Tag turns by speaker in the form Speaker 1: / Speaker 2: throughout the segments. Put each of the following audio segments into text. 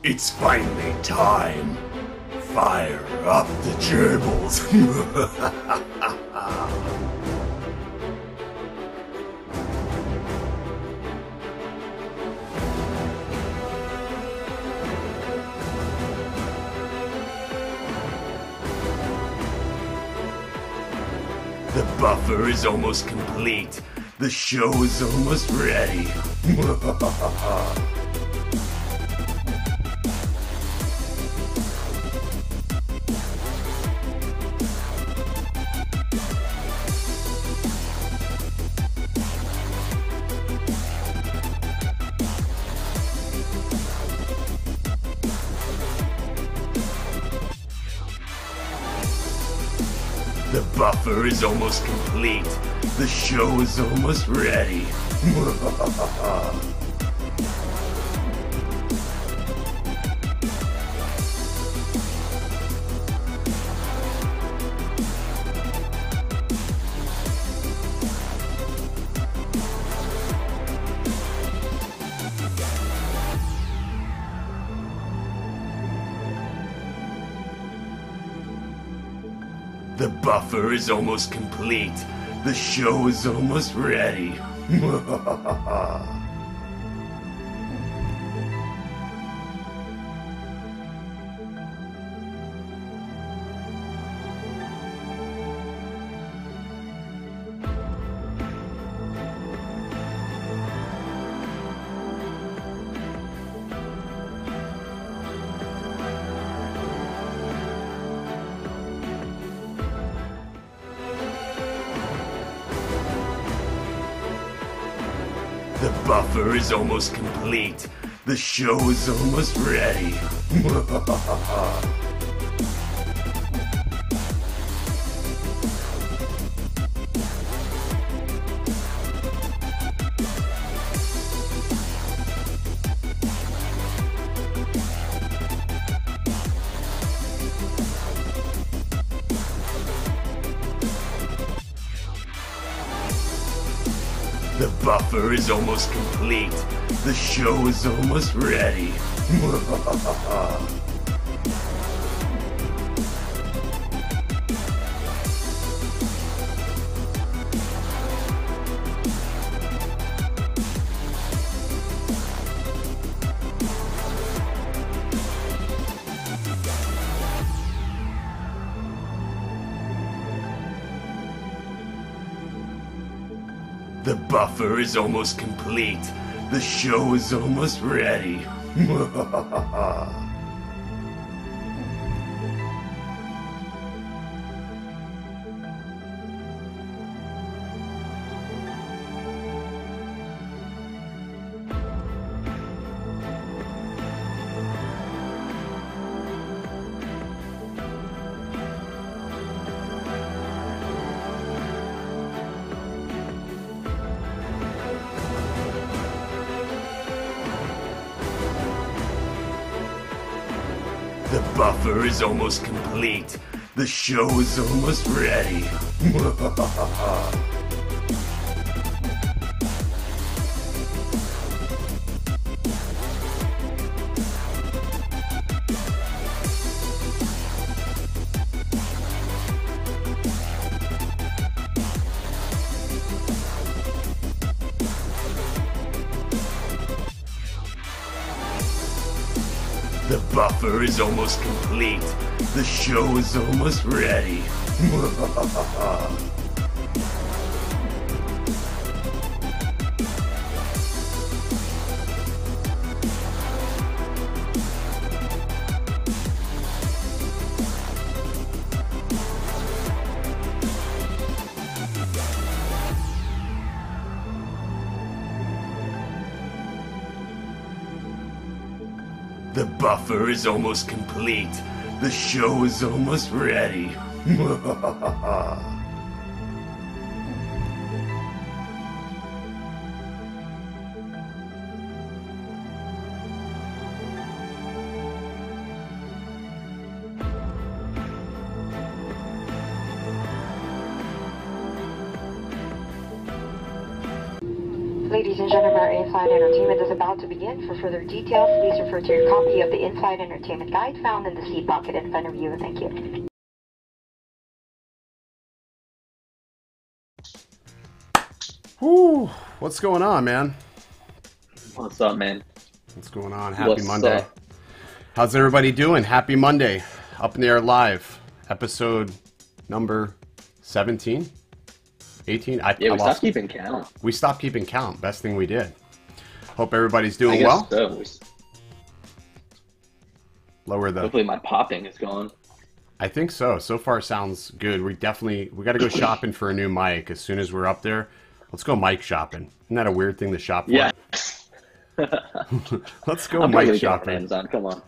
Speaker 1: It's finally time. Fire up the gerbils. The buffer is almost complete. The show is almost ready. The buffer is almost complete. The show is almost ready. The buffer is almost complete. The show is almost ready. The buffer is almost complete. The show is almost ready. The buffer is almost complete. The show is almost ready. The buffer is almost complete. The show is almost ready. The buffer is almost complete. The show is almost ready. The buffer is almost complete. The show is almost ready. The buffer is almost complete. The show is almost ready.
Speaker 2: Ladies and gentlemen, our in-flight entertainment is about to begin. For further details, please refer to your copy of the in-flight entertainment guide found in the seat pocket in front of you. Thank you.
Speaker 3: Whew, what's going on, man?
Speaker 4: What's up, man?
Speaker 3: What's going on? Happy
Speaker 4: What's
Speaker 3: Monday.
Speaker 4: up?
Speaker 3: How's everybody doing? Happy Monday. Up in the Air Live, episode number 17? 18?
Speaker 4: Yeah, we stopped keeping count.
Speaker 3: We stopped keeping count. Best thing we did. Hope everybody's doing
Speaker 4: I guess
Speaker 3: well.
Speaker 4: so.
Speaker 3: Lower the...
Speaker 4: Hopefully my popping is gone.
Speaker 3: I think so. So far sounds good. We got to go shopping for a new mic as soon as we're up there. Let's go mic shopping. Isn't that a weird thing to shop for?
Speaker 4: Yeah.
Speaker 3: Let's go
Speaker 4: I'm
Speaker 3: mic
Speaker 4: probably gonna
Speaker 3: shopping.
Speaker 4: get one on Amazon. Come on.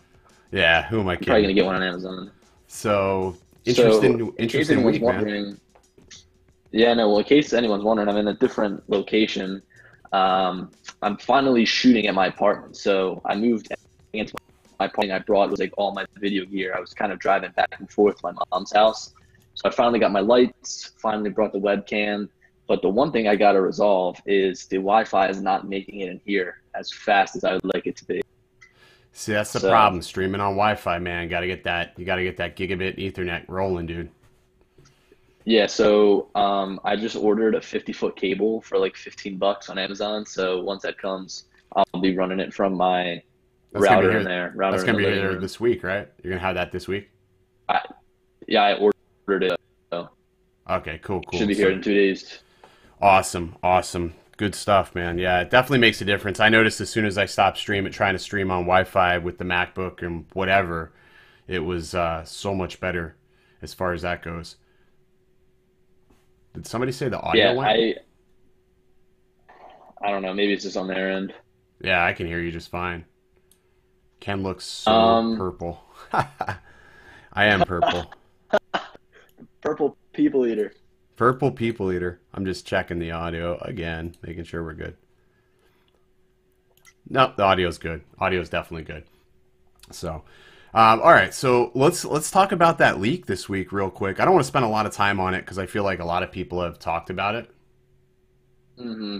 Speaker 3: Yeah, who am I
Speaker 4: I'm
Speaker 3: kidding?
Speaker 4: probably gonna get one on Amazon.
Speaker 3: So
Speaker 4: In case
Speaker 3: interesting
Speaker 4: anyone's
Speaker 3: week, man.
Speaker 4: wondering. Yeah, no. Well, in case anyone's wondering, I'm in a different location. I'm finally shooting at my apartment. So I moved into my apartment. I brought was like all my video gear. I was kind of driving back and forth to my mom's house. So I finally got my lights. Finally brought the webcam. But the one thing I got to resolve is the Wi-Fi is not making it in here as fast as I would like it to be.
Speaker 3: See, that's the problem. Streaming on Wi-Fi, man. You gotta get that gigabit Ethernet rolling, dude.
Speaker 4: Yeah, so I just ordered a 50-foot cable for like $15 on Amazon. So once that comes, I'll be running it from my router in there.
Speaker 3: That's gonna be here this week, right? You're gonna have that this week?
Speaker 4: I ordered it. So
Speaker 3: okay, cool.
Speaker 4: Should be here in 2 days.
Speaker 3: Awesome. Good stuff, man. Yeah, it definitely makes a difference. I noticed as soon as I stopped trying to stream on Wi-Fi with the MacBook and whatever, it was so much better as far as that goes. Did somebody say the audio went?
Speaker 4: I don't know. Maybe it's just on their end.
Speaker 3: Yeah, I can hear you just fine. Ken looks so purple. I am purple.
Speaker 4: Purple people eater.
Speaker 3: Purple people eater. I'm just checking the audio again, making sure we're good. No, the audio's good. Audio's definitely good. So, all right. So let's talk about that leak this week real quick. I don't want to spend a lot of time on it because I feel like a lot of people have talked about it.
Speaker 4: Mm-hmm.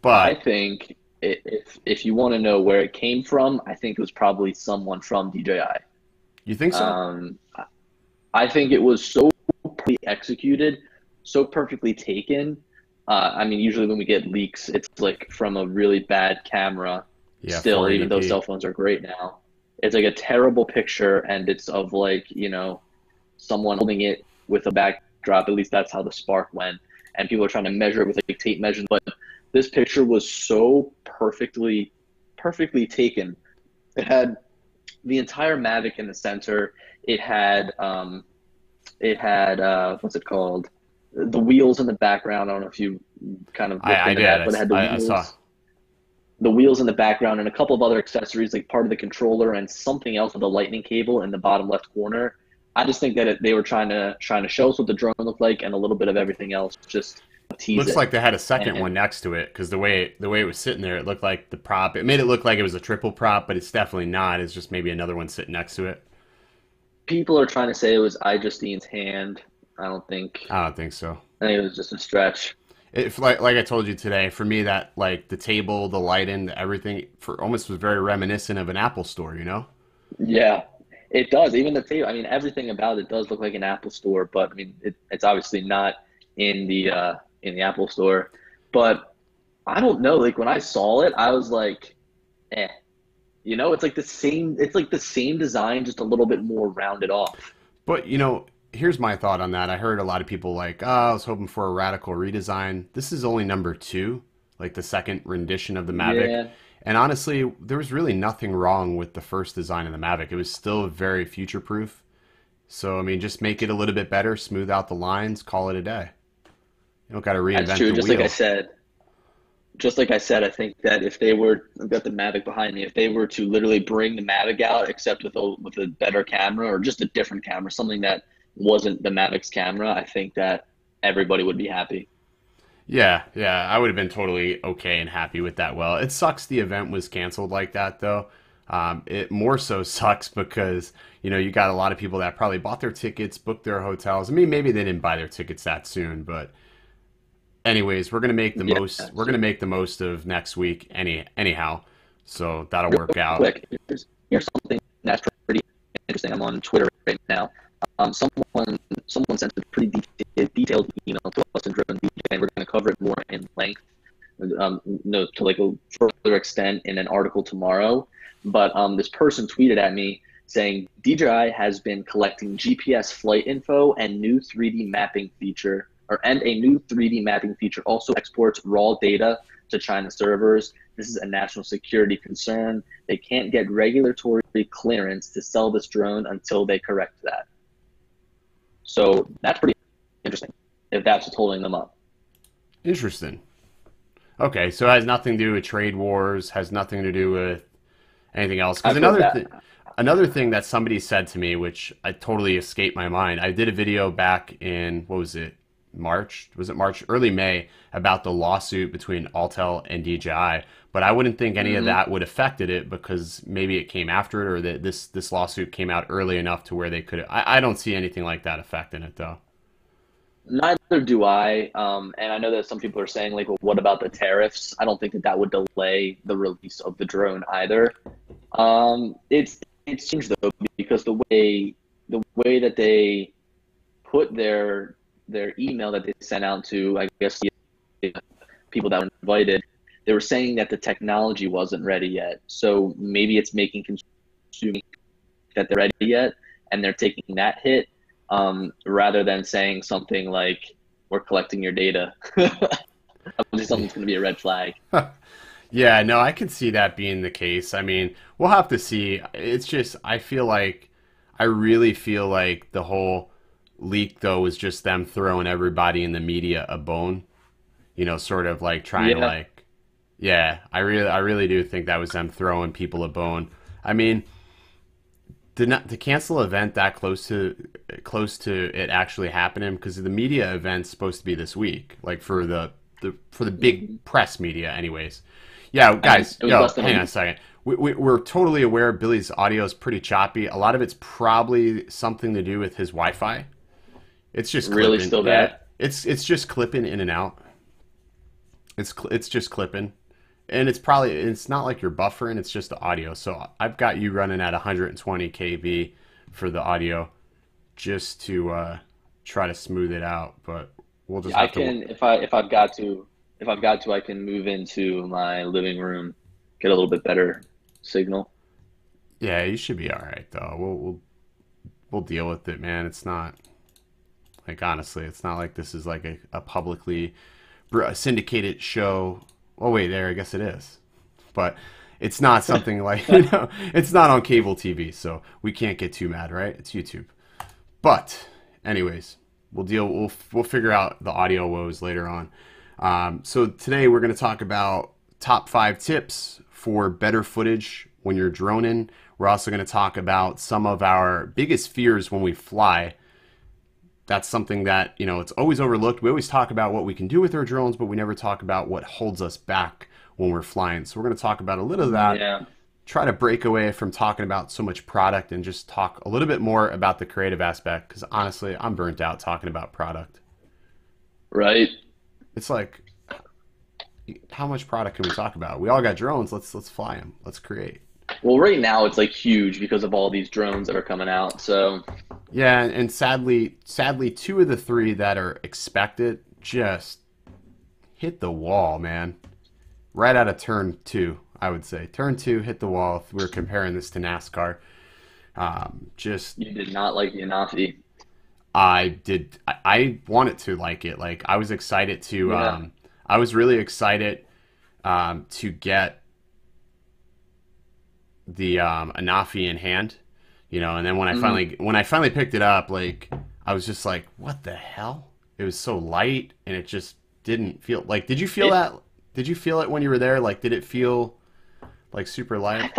Speaker 3: But
Speaker 4: I think if you want to know where it came from, I think it was probably someone from DJI.
Speaker 3: You think so?
Speaker 4: I think it was so perfectly executed, so perfectly taken. I mean, usually when we get leaks, it's like from a really bad camera.
Speaker 3: Yeah,
Speaker 4: still,
Speaker 3: 480p.
Speaker 4: even though cell phones are great now, it's like a terrible picture, and it's of like, someone holding it with a backdrop. At least that's how the spark went. And people are trying to measure it with like tape measures. But this picture was so perfectly taken. It had the entire Mavic in the center. It had what's it called? The wheels in the background. I don't know if you kind of looked into that, but it had the wheels.
Speaker 3: I saw.
Speaker 4: The wheels in the background and a couple of other accessories, like part of the controller and something else with a lightning cable in the bottom left corner. I just think that they were trying to show us what the drone looked like and a little bit of everything else. Just tease
Speaker 3: Looks
Speaker 4: it.
Speaker 3: like they had a second one next to it because the way it was sitting there, it looked like the prop. It made it look like it was a triple prop, but it's definitely not. It's just maybe another one sitting next to it.
Speaker 4: People are trying to say it was iJustine's hand. I don't think
Speaker 3: so.
Speaker 4: I think it was just a stretch.
Speaker 3: If like I told you today, for me that like the table, the lighting, everything almost was very reminiscent of an Apple store,
Speaker 4: Yeah, it does. Even the table. I mean, everything about it does look like an Apple store, but I mean, it's obviously not in the Apple store. But I don't know. Like when I saw it, I was like, eh. It's like the same. It's like the same design, just a little bit more rounded off.
Speaker 3: But here's my thought on that. I heard a lot of people like, I was hoping for a radical redesign. This is only number 2, like the second rendition of the Mavic.
Speaker 4: Yeah.
Speaker 3: And honestly, there was really nothing wrong with the first design of the Mavic. It was still very future-proof. So, I mean, just make it a little bit better, smooth out the lines, call it a day. You don't got to reinvent
Speaker 4: That's true.
Speaker 3: the
Speaker 4: Just
Speaker 3: wheel.
Speaker 4: Like I said, I think that if they were, I've got the Mavic behind me, if they were to literally bring the Mavic out, except with a better camera or just a different camera, something that wasn't the Mavic's camera, I think that everybody would be happy.
Speaker 3: Yeah, I would have been totally okay and happy with that. Well, it sucks the event was canceled like that, though. It more so sucks because, you got a lot of people that probably bought their tickets, booked their hotels. I mean, maybe they didn't buy their tickets that soon, but anyways, we're gonna make the
Speaker 4: Yeah,
Speaker 3: most. We're gonna make the most of next week anyhow. So that'll work out.
Speaker 4: quick. Here's something that's pretty interesting. I'm on Twitter right now. Someone sent a pretty detailed email to us in Drone DJ, and we're going to cover it more in length, to like a further extent in an article tomorrow. But this person tweeted at me saying DJI has been collecting GPS flight info and new 3D mapping feature, and a new 3D mapping feature also exports raw data to China servers. This is a national security concern. They can't get regulatory clearance to sell this drone until they correct that. So that's pretty interesting, if that's what's holding them up.
Speaker 3: Interesting. Okay, so it has nothing to do with trade wars, has nothing to do with anything else. Because another thing that somebody said to me, which I totally escaped my mind, I did a video back in, what was it, March? Was it March? Early May, about the lawsuit between Altel and DJI. But I wouldn't think any of that would have affected it, because maybe it came after it, or that this lawsuit came out early enough to where they could. I don't see anything like that affecting it, though.
Speaker 4: Neither do I. And I know that some people are saying, like, well, what about the tariffs? I don't think that would delay the release of the drone either. It's changed though, because the way that they put their email that they sent out to, I guess, the people that were invited, they were saying that the technology wasn't ready yet. So maybe it's making consumers that they're ready yet, and they're taking that hit, rather than saying something like, we're collecting your data. Obviously something's going to be a red flag.
Speaker 3: Yeah, no, I can see that being the case. I mean, we'll have to see. It's just, I really feel like the whole leak, though, was just them throwing everybody in the media a bone. You know, sort of like trying to like, yeah, I really do think that was them throwing people a bone. I mean, to cancel an event that close to it actually happening, because the media event's supposed to be this week, like for the big press media, anyways. Yeah, guys, hang on a second. We're totally aware Billy's audio is pretty choppy. A lot of it's probably something to do with his Wi-Fi. It's just
Speaker 4: really
Speaker 3: clipping.
Speaker 4: still bad.
Speaker 3: It's just clipping in and out. It's just clipping, and it's not like you're buffering. It's just the audio. So I've got you running at 120 kb for the audio, just to try to smooth it out. But we'll just have to.
Speaker 4: If I've got to, I can move into my living room, get a little bit better signal.
Speaker 3: Yeah, you should be all right though. We'll deal with it, man. It's not like, honestly, it's not like this is like a publicly syndicated show. Oh wait, I guess it is, but it's not something like, it's not on cable TV, so we can't get too mad, right? It's YouTube. But anyways, we'll figure out the audio woes later on. So today we're going to talk about top 5 tips for better footage when you're droning. We're also going to talk about some of our biggest fears when we fly. That's something that, it's always overlooked. We always talk about what we can do with our drones, but we never talk about what holds us back when we're flying. So we're going to talk about a little of that.
Speaker 4: Yeah.
Speaker 3: Try to break away from talking about so much product and just talk a little bit more about the creative aspect, because honestly, I'm burnt out talking about product.
Speaker 4: Right.
Speaker 3: It's like, how much product can we talk about? We all got drones. Let's fly them. Let's create.
Speaker 4: Well, right now it's like huge because of all these drones that are coming out. So
Speaker 3: yeah, and sadly, 2 of the 3 that are expected just hit the wall, man. Right out of turn 2, I would say. Turn 2 hit the wall. If we were comparing this to NASCAR.
Speaker 4: You did not like the Anafi.
Speaker 3: I did. I wanted to like it. Like, I was excited to.
Speaker 4: Yeah.
Speaker 3: I was really excited to get the Anafi in hand, and then when I finally picked it up, like, I was just like, what the hell? It was so light, and it just didn't feel like. Did you feel that? Did you feel it when you were there? Like, did it feel like super light?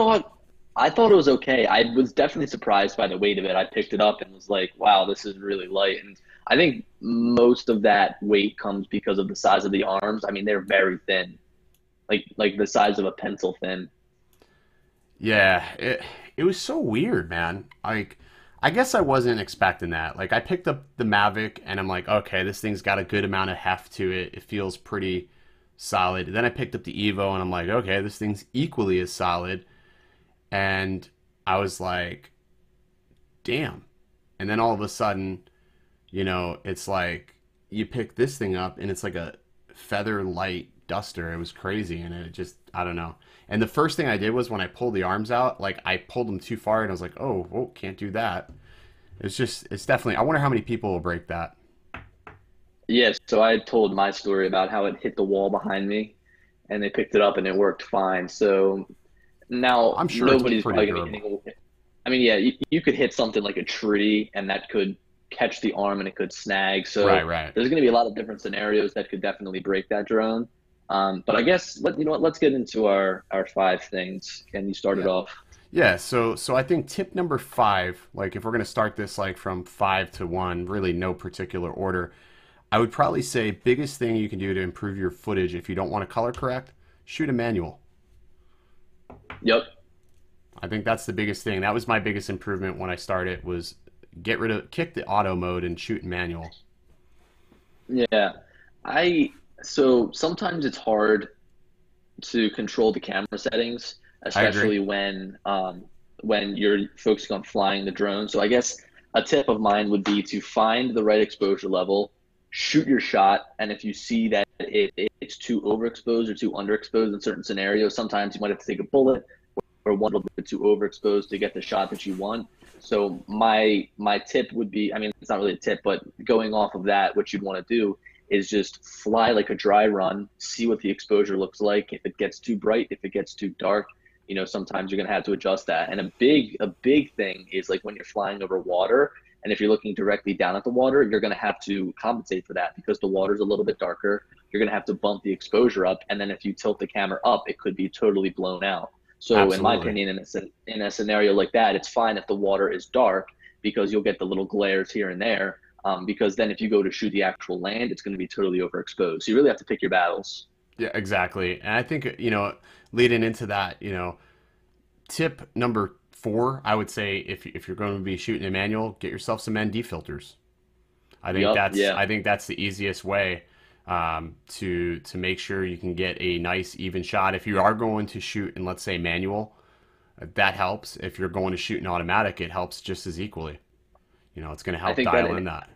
Speaker 4: I thought it was okay. I was definitely surprised by the weight of it. I picked it up and was like, wow, this is really light. And I think most of that weight comes because of the size of the arms. I mean, they're very thin, like the size of a pencil thin.
Speaker 3: Yeah, it was so weird, man. Like, I guess I wasn't expecting that. Like I picked up the Mavic and I'm like, okay, this thing's got a good amount of heft to it. It feels pretty solid. Then I picked up the Evo and I'm like, okay, this thing's equally as solid. And I was like, damn. And then all of a sudden, it's like you pick this thing up and it's like a feather light duster. It was crazy and it just, I don't know. And the first thing I did was when I pulled the arms out, like I pulled them too far and I was like, oh, whoa, can't do that. It's definitely, I wonder how many people will break that.
Speaker 4: Yes, so I told my story about how it hit the wall behind me and they picked it up and it worked fine. So now
Speaker 3: I'm sure it's
Speaker 4: nobody's
Speaker 3: pretty
Speaker 4: probably going to be
Speaker 3: durable.
Speaker 4: hitting. I mean, yeah, you could hit something like a tree and that could catch the arm and it could snag.
Speaker 3: Right,
Speaker 4: So
Speaker 3: right.
Speaker 4: there's going to be a lot of different scenarios that could definitely break that drone. But I guess you know what? Let's get into our five things. Can you start it
Speaker 3: Yeah.
Speaker 4: off?
Speaker 3: Yeah, so I think tip number 5, like if we're gonna start this like from 5 to 1, really no particular order, I would probably say biggest thing you can do to improve your footage if you don't want to color correct, shoot a manual.
Speaker 4: Yep.
Speaker 3: I think that's the biggest thing. That was my biggest improvement when I started was kick the auto mode and shoot in manual.
Speaker 4: Yeah. I so sometimes it's hard to control the camera settings,
Speaker 3: I agree.
Speaker 4: especially when you're focusing on flying the drone. So I guess a tip of mine would be to find the right exposure level, shoot your shot, and if you see that it's too overexposed or too underexposed in certain scenarios, sometimes you might have to take a bullet or one a little bit too overexposed to get the shot that you want. So my tip would be, I mean, it's not really a tip, but going off of that, what you'd want to do is just fly like a dry run, see what the exposure looks like. If it gets too bright, if it gets too dark, sometimes you're gonna have to adjust that. And a big thing is like when you're flying over water, and if you're looking directly down at the water, you're gonna have to compensate for that because the water's a little bit darker. You're gonna have to bump the exposure up, and then if you tilt the camera up, it could be totally blown out. So in my
Speaker 3: Absolutely.
Speaker 4: opinion, in a scenario like that, it's fine if the water is dark because you'll get the little glares here and there. Because then if you go to shoot the actual land, it's going to be totally overexposed. So you really have to pick your battles.
Speaker 3: Yeah, exactly. And I think, leading into that, tip number 4, I would say if you're going to be shooting a manual, get yourself some ND filters.
Speaker 4: Yup, yeah.
Speaker 3: I think that's the easiest way to make sure you can get a nice even shot. If you are going to shoot in, let's say, manual, that helps. If you're going to shoot in automatic, it helps just as equally. It's going to
Speaker 4: I
Speaker 3: help
Speaker 4: think that
Speaker 3: dial in that.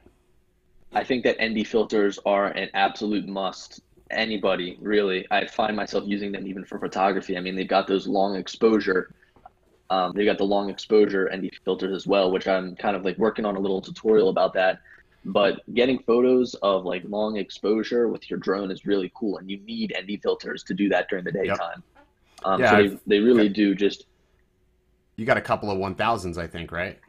Speaker 4: I think that ND filters are an absolute must. Anybody really, I find myself using them even for photography. I mean, they've got those long exposure. They've got the long exposure ND filters as well, which I'm kind of like working on a little tutorial about that. But getting photos of like long exposure with your drone is really cool, and you need ND filters to do that during the
Speaker 3: Yep.
Speaker 4: daytime.
Speaker 3: Yeah,
Speaker 4: So they really do just
Speaker 3: you got a couple of 1000s, I think, right?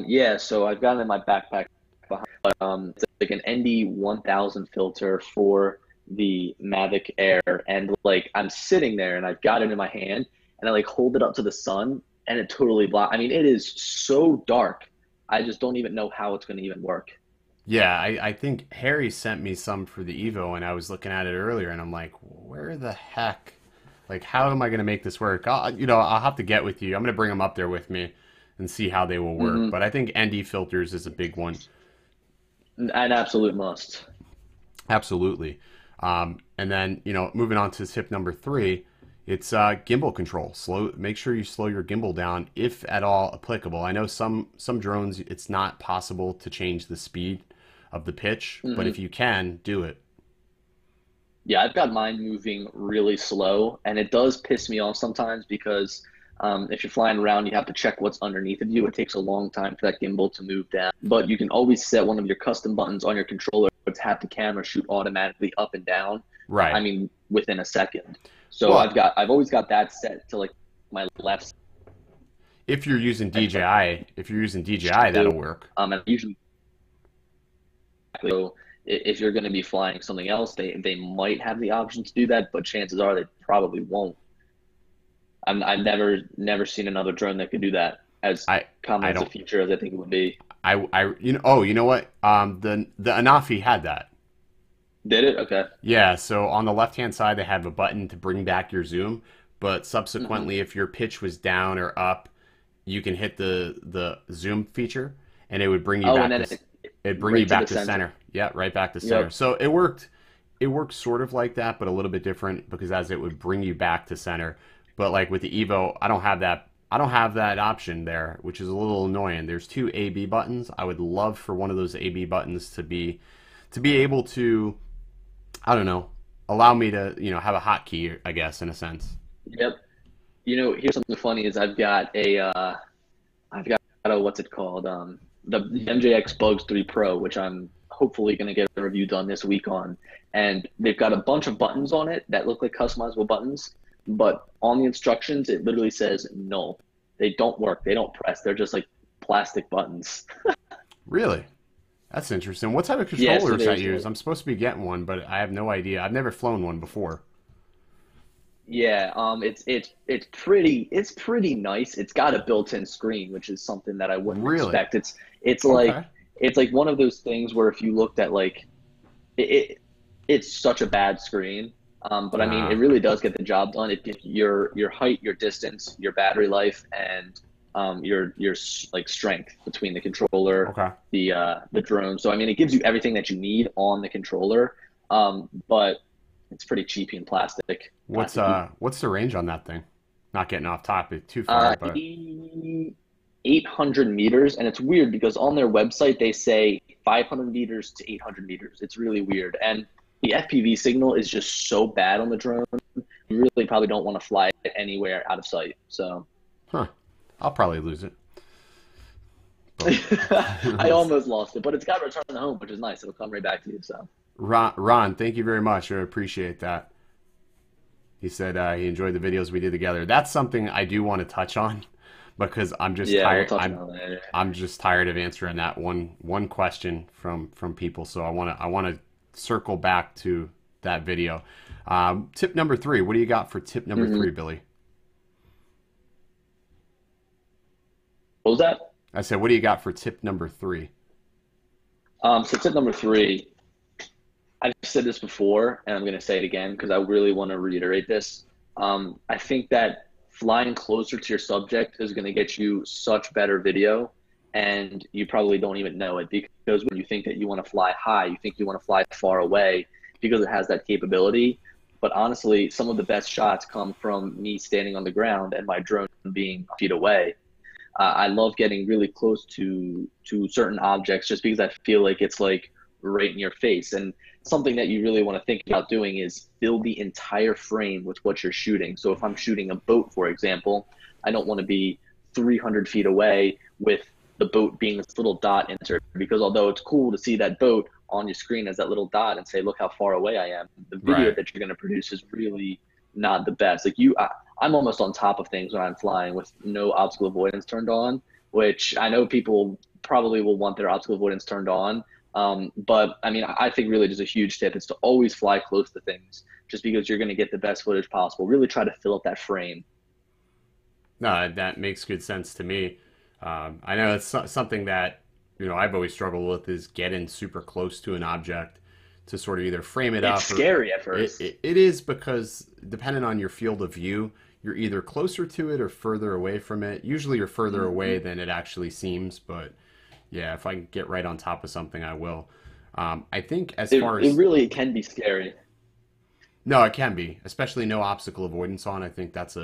Speaker 4: yeah. So I've got it in my backpack behind, but it's like an ND 1000 filter for the Mavic Air, and like I'm sitting there and I've got it in my hand, and I like hold it up to the sun, and it totally block. I mean, it is so dark. I just don't even know how it's going to even work.
Speaker 3: Yeah, I think Harry sent me some for the Evo, and I was looking at it earlier, and I'm like, where the heck? Like, how am I going to make this work? I'll have to get with you. I'm going to bring them up there with me and see how they will work.
Speaker 4: Hmm.
Speaker 3: But I think ND filters is a big one.
Speaker 4: An absolute must.
Speaker 3: Absolutely. And then, moving on to tip number 3, it's gimbal control. Make sure you slow your gimbal down if at all applicable. I know some drones, it's not possible to change the speed of the pitch, but
Speaker 4: Hmm.
Speaker 3: if you can, do it.
Speaker 4: Yeah, I've got mine moving really slow, and it does piss me off sometimes because if you're flying around, you have to check what's underneath of you. It takes a long time for that gimbal to move down. But you can always set one of your custom buttons on your controller to have the camera shoot automatically up and down. I
Speaker 3: Right.
Speaker 4: mean, within a second. So
Speaker 3: Well,
Speaker 4: I've always got that set to like my left
Speaker 3: if you're using DJI, that'll
Speaker 4: too.
Speaker 3: work.
Speaker 4: And usually, so if you're going to be flying something else, they might have the option to do that, but chances are they probably won't. I've never seen another drone that could do that as
Speaker 3: I I
Speaker 4: common as a
Speaker 3: don't
Speaker 4: feature as I think it would be.
Speaker 3: you know what? The Anafi had that.
Speaker 4: Did it? Okay.
Speaker 3: Yeah, so on the left-hand side, they have a button to bring back your zoom, but
Speaker 4: Hmm.
Speaker 3: subsequently, if your pitch was down or up, you can hit the zoom feature, and it would bring you
Speaker 4: Oh, and
Speaker 3: back
Speaker 4: then
Speaker 3: to it'd bring
Speaker 4: right
Speaker 3: you
Speaker 4: to the
Speaker 3: back to
Speaker 4: center.
Speaker 3: center. Yeah, right back to center.
Speaker 4: Yep.
Speaker 3: So it worked. It worked sort of like that, but a little bit different because as it would bring you back to center. But like with the Evo, I don't have that. I don't have that option there, which is a little annoying. There's two AB buttons. I would love for one of those AB buttons to be able to, I don't know, allow me to, have a hotkey, I guess, in a sense.
Speaker 4: Yep. Here's something funny is I've got a what's it called? The MJX Bugs 3 Pro, which I'm hopefully going to get a review done this week on. And they've got a bunch of buttons on it that look like customizable buttons, but on the instructions it literally says null. They don't work. They don't press. They're just like plastic buttons.
Speaker 3: Really? That's interesting. What type of
Speaker 4: Yeah, so
Speaker 3: controllers I
Speaker 4: there's
Speaker 3: use? I'm supposed to be getting one, but I have no idea. I've never flown one before.
Speaker 4: yeah, it's pretty nice. It's got a built-in screen, which is something that I wouldn't
Speaker 3: Really?
Speaker 4: expect. It's like
Speaker 3: Okay.
Speaker 4: it's like one of those things where if you looked at like it it's such a bad screen. But I mean, it
Speaker 3: Ah,
Speaker 4: really does get the job done. It gives your height, your distance, your battery life, and your like strength between the controller,
Speaker 3: okay.
Speaker 4: the drone. So I mean, it gives you everything that you need on the controller. But it's pretty cheapy and plasticky.
Speaker 3: What's the range on that thing? Not getting off topic too far, but
Speaker 4: 800 meters, and it's weird because on their website they say 500 meters to 800 meters. It's really weird, and the FPV signal is just so bad on the drone. You really probably don't want to fly it anywhere out of sight. So
Speaker 3: huh. I'll probably lose it. But
Speaker 4: I almost lost it, but it's got return to home, which is nice. It'll come right back to you. So
Speaker 3: Ron, thank you very much. I appreciate that. He said he enjoyed the videos we did together. That's something I do want to touch on because I'm just
Speaker 4: yeah, we'll
Speaker 3: tired.
Speaker 4: touch on that later.
Speaker 3: I'm just tired of answering that one question from people. So I want to circle back to that video. Tip number 3. What do you got for tip number
Speaker 4: Mhm.
Speaker 3: 3, Billy?
Speaker 4: What was that?
Speaker 3: I said, what do you got for tip number 3?
Speaker 4: So tip number 3. I've said this before, and I'm going to say it again because I really want to reiterate this. I think that flying closer to your subject is going to get you such better video, and you probably don't even know it because when you think that you want to fly high, you think you want to fly far away because it has that capability. But honestly, some of the best shots come from me standing on the ground and my drone being feet away. I love getting really close to certain objects just because I feel like it's like right in your face. And something that you really want to think about doing is fill the entire frame with what you're shooting. So if I'm shooting a boat, for example, I don't want to be 300 feet away with the boat being this little dot insert because although it's cool to see that boat on your screen as that little dot and say, look how far away I am, the video
Speaker 3: Right.
Speaker 4: that you're going to produce is really not the best. Like I'm almost on top of things when I'm flying with no obstacle avoidance turned on, which I know people probably will want their obstacle avoidance turned on. But I mean, I think really just a huge tip is to always fly close to things just because you're going to get the best footage possible. Really try to fill up that frame.
Speaker 3: No, that makes good sense to me. I know it's something that I've always struggled with is getting super close to an object to sort of either frame it
Speaker 4: It's
Speaker 3: up or
Speaker 4: scary at
Speaker 3: it,
Speaker 4: first.
Speaker 3: it, it is because depending on your field of view, you're either closer to it or further away from it. Usually you're further away
Speaker 4: Mhm.
Speaker 3: than it actually seems, but yeah, if I can get right on top of something, I will. I think as
Speaker 4: It,
Speaker 3: far
Speaker 4: it
Speaker 3: as
Speaker 4: really can be scary.
Speaker 3: no, it can be, especially no obstacle avoidance on. I think that's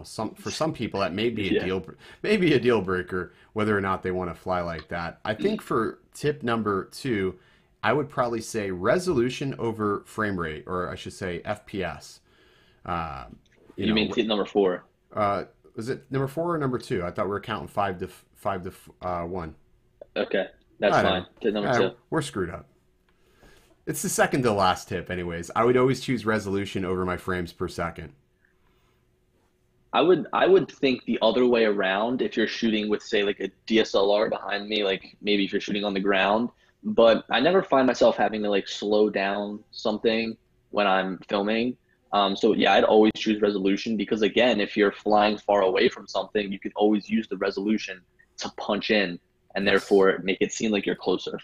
Speaker 3: some for some people that may be a
Speaker 4: Yeah.
Speaker 3: deal breaker whether or not they want to fly like that. I think for tip number 2, I would probably say resolution over frame rate, or I should say FPS. Uh, you
Speaker 4: You mean
Speaker 3: know,
Speaker 4: tip number 4?
Speaker 3: uh, was it number 4 or number 2? I thought we were counting 5 to 1.
Speaker 4: Okay, that's fine.
Speaker 3: Whatever.
Speaker 4: Tip number 2.
Speaker 3: We're screwed up. It's the second to last tip, anyways. I would always choose resolution over my frames per second.
Speaker 4: I would think the other way around if you're shooting with say like a DSLR behind me, like maybe if you're shooting on the ground, but I never find myself having to like slow down something when I'm filming. So yeah, I'd always choose resolution because again, if you're flying far away from something, you can always use the resolution to punch in and
Speaker 3: Yes.
Speaker 4: therefore make it seem like you're closer.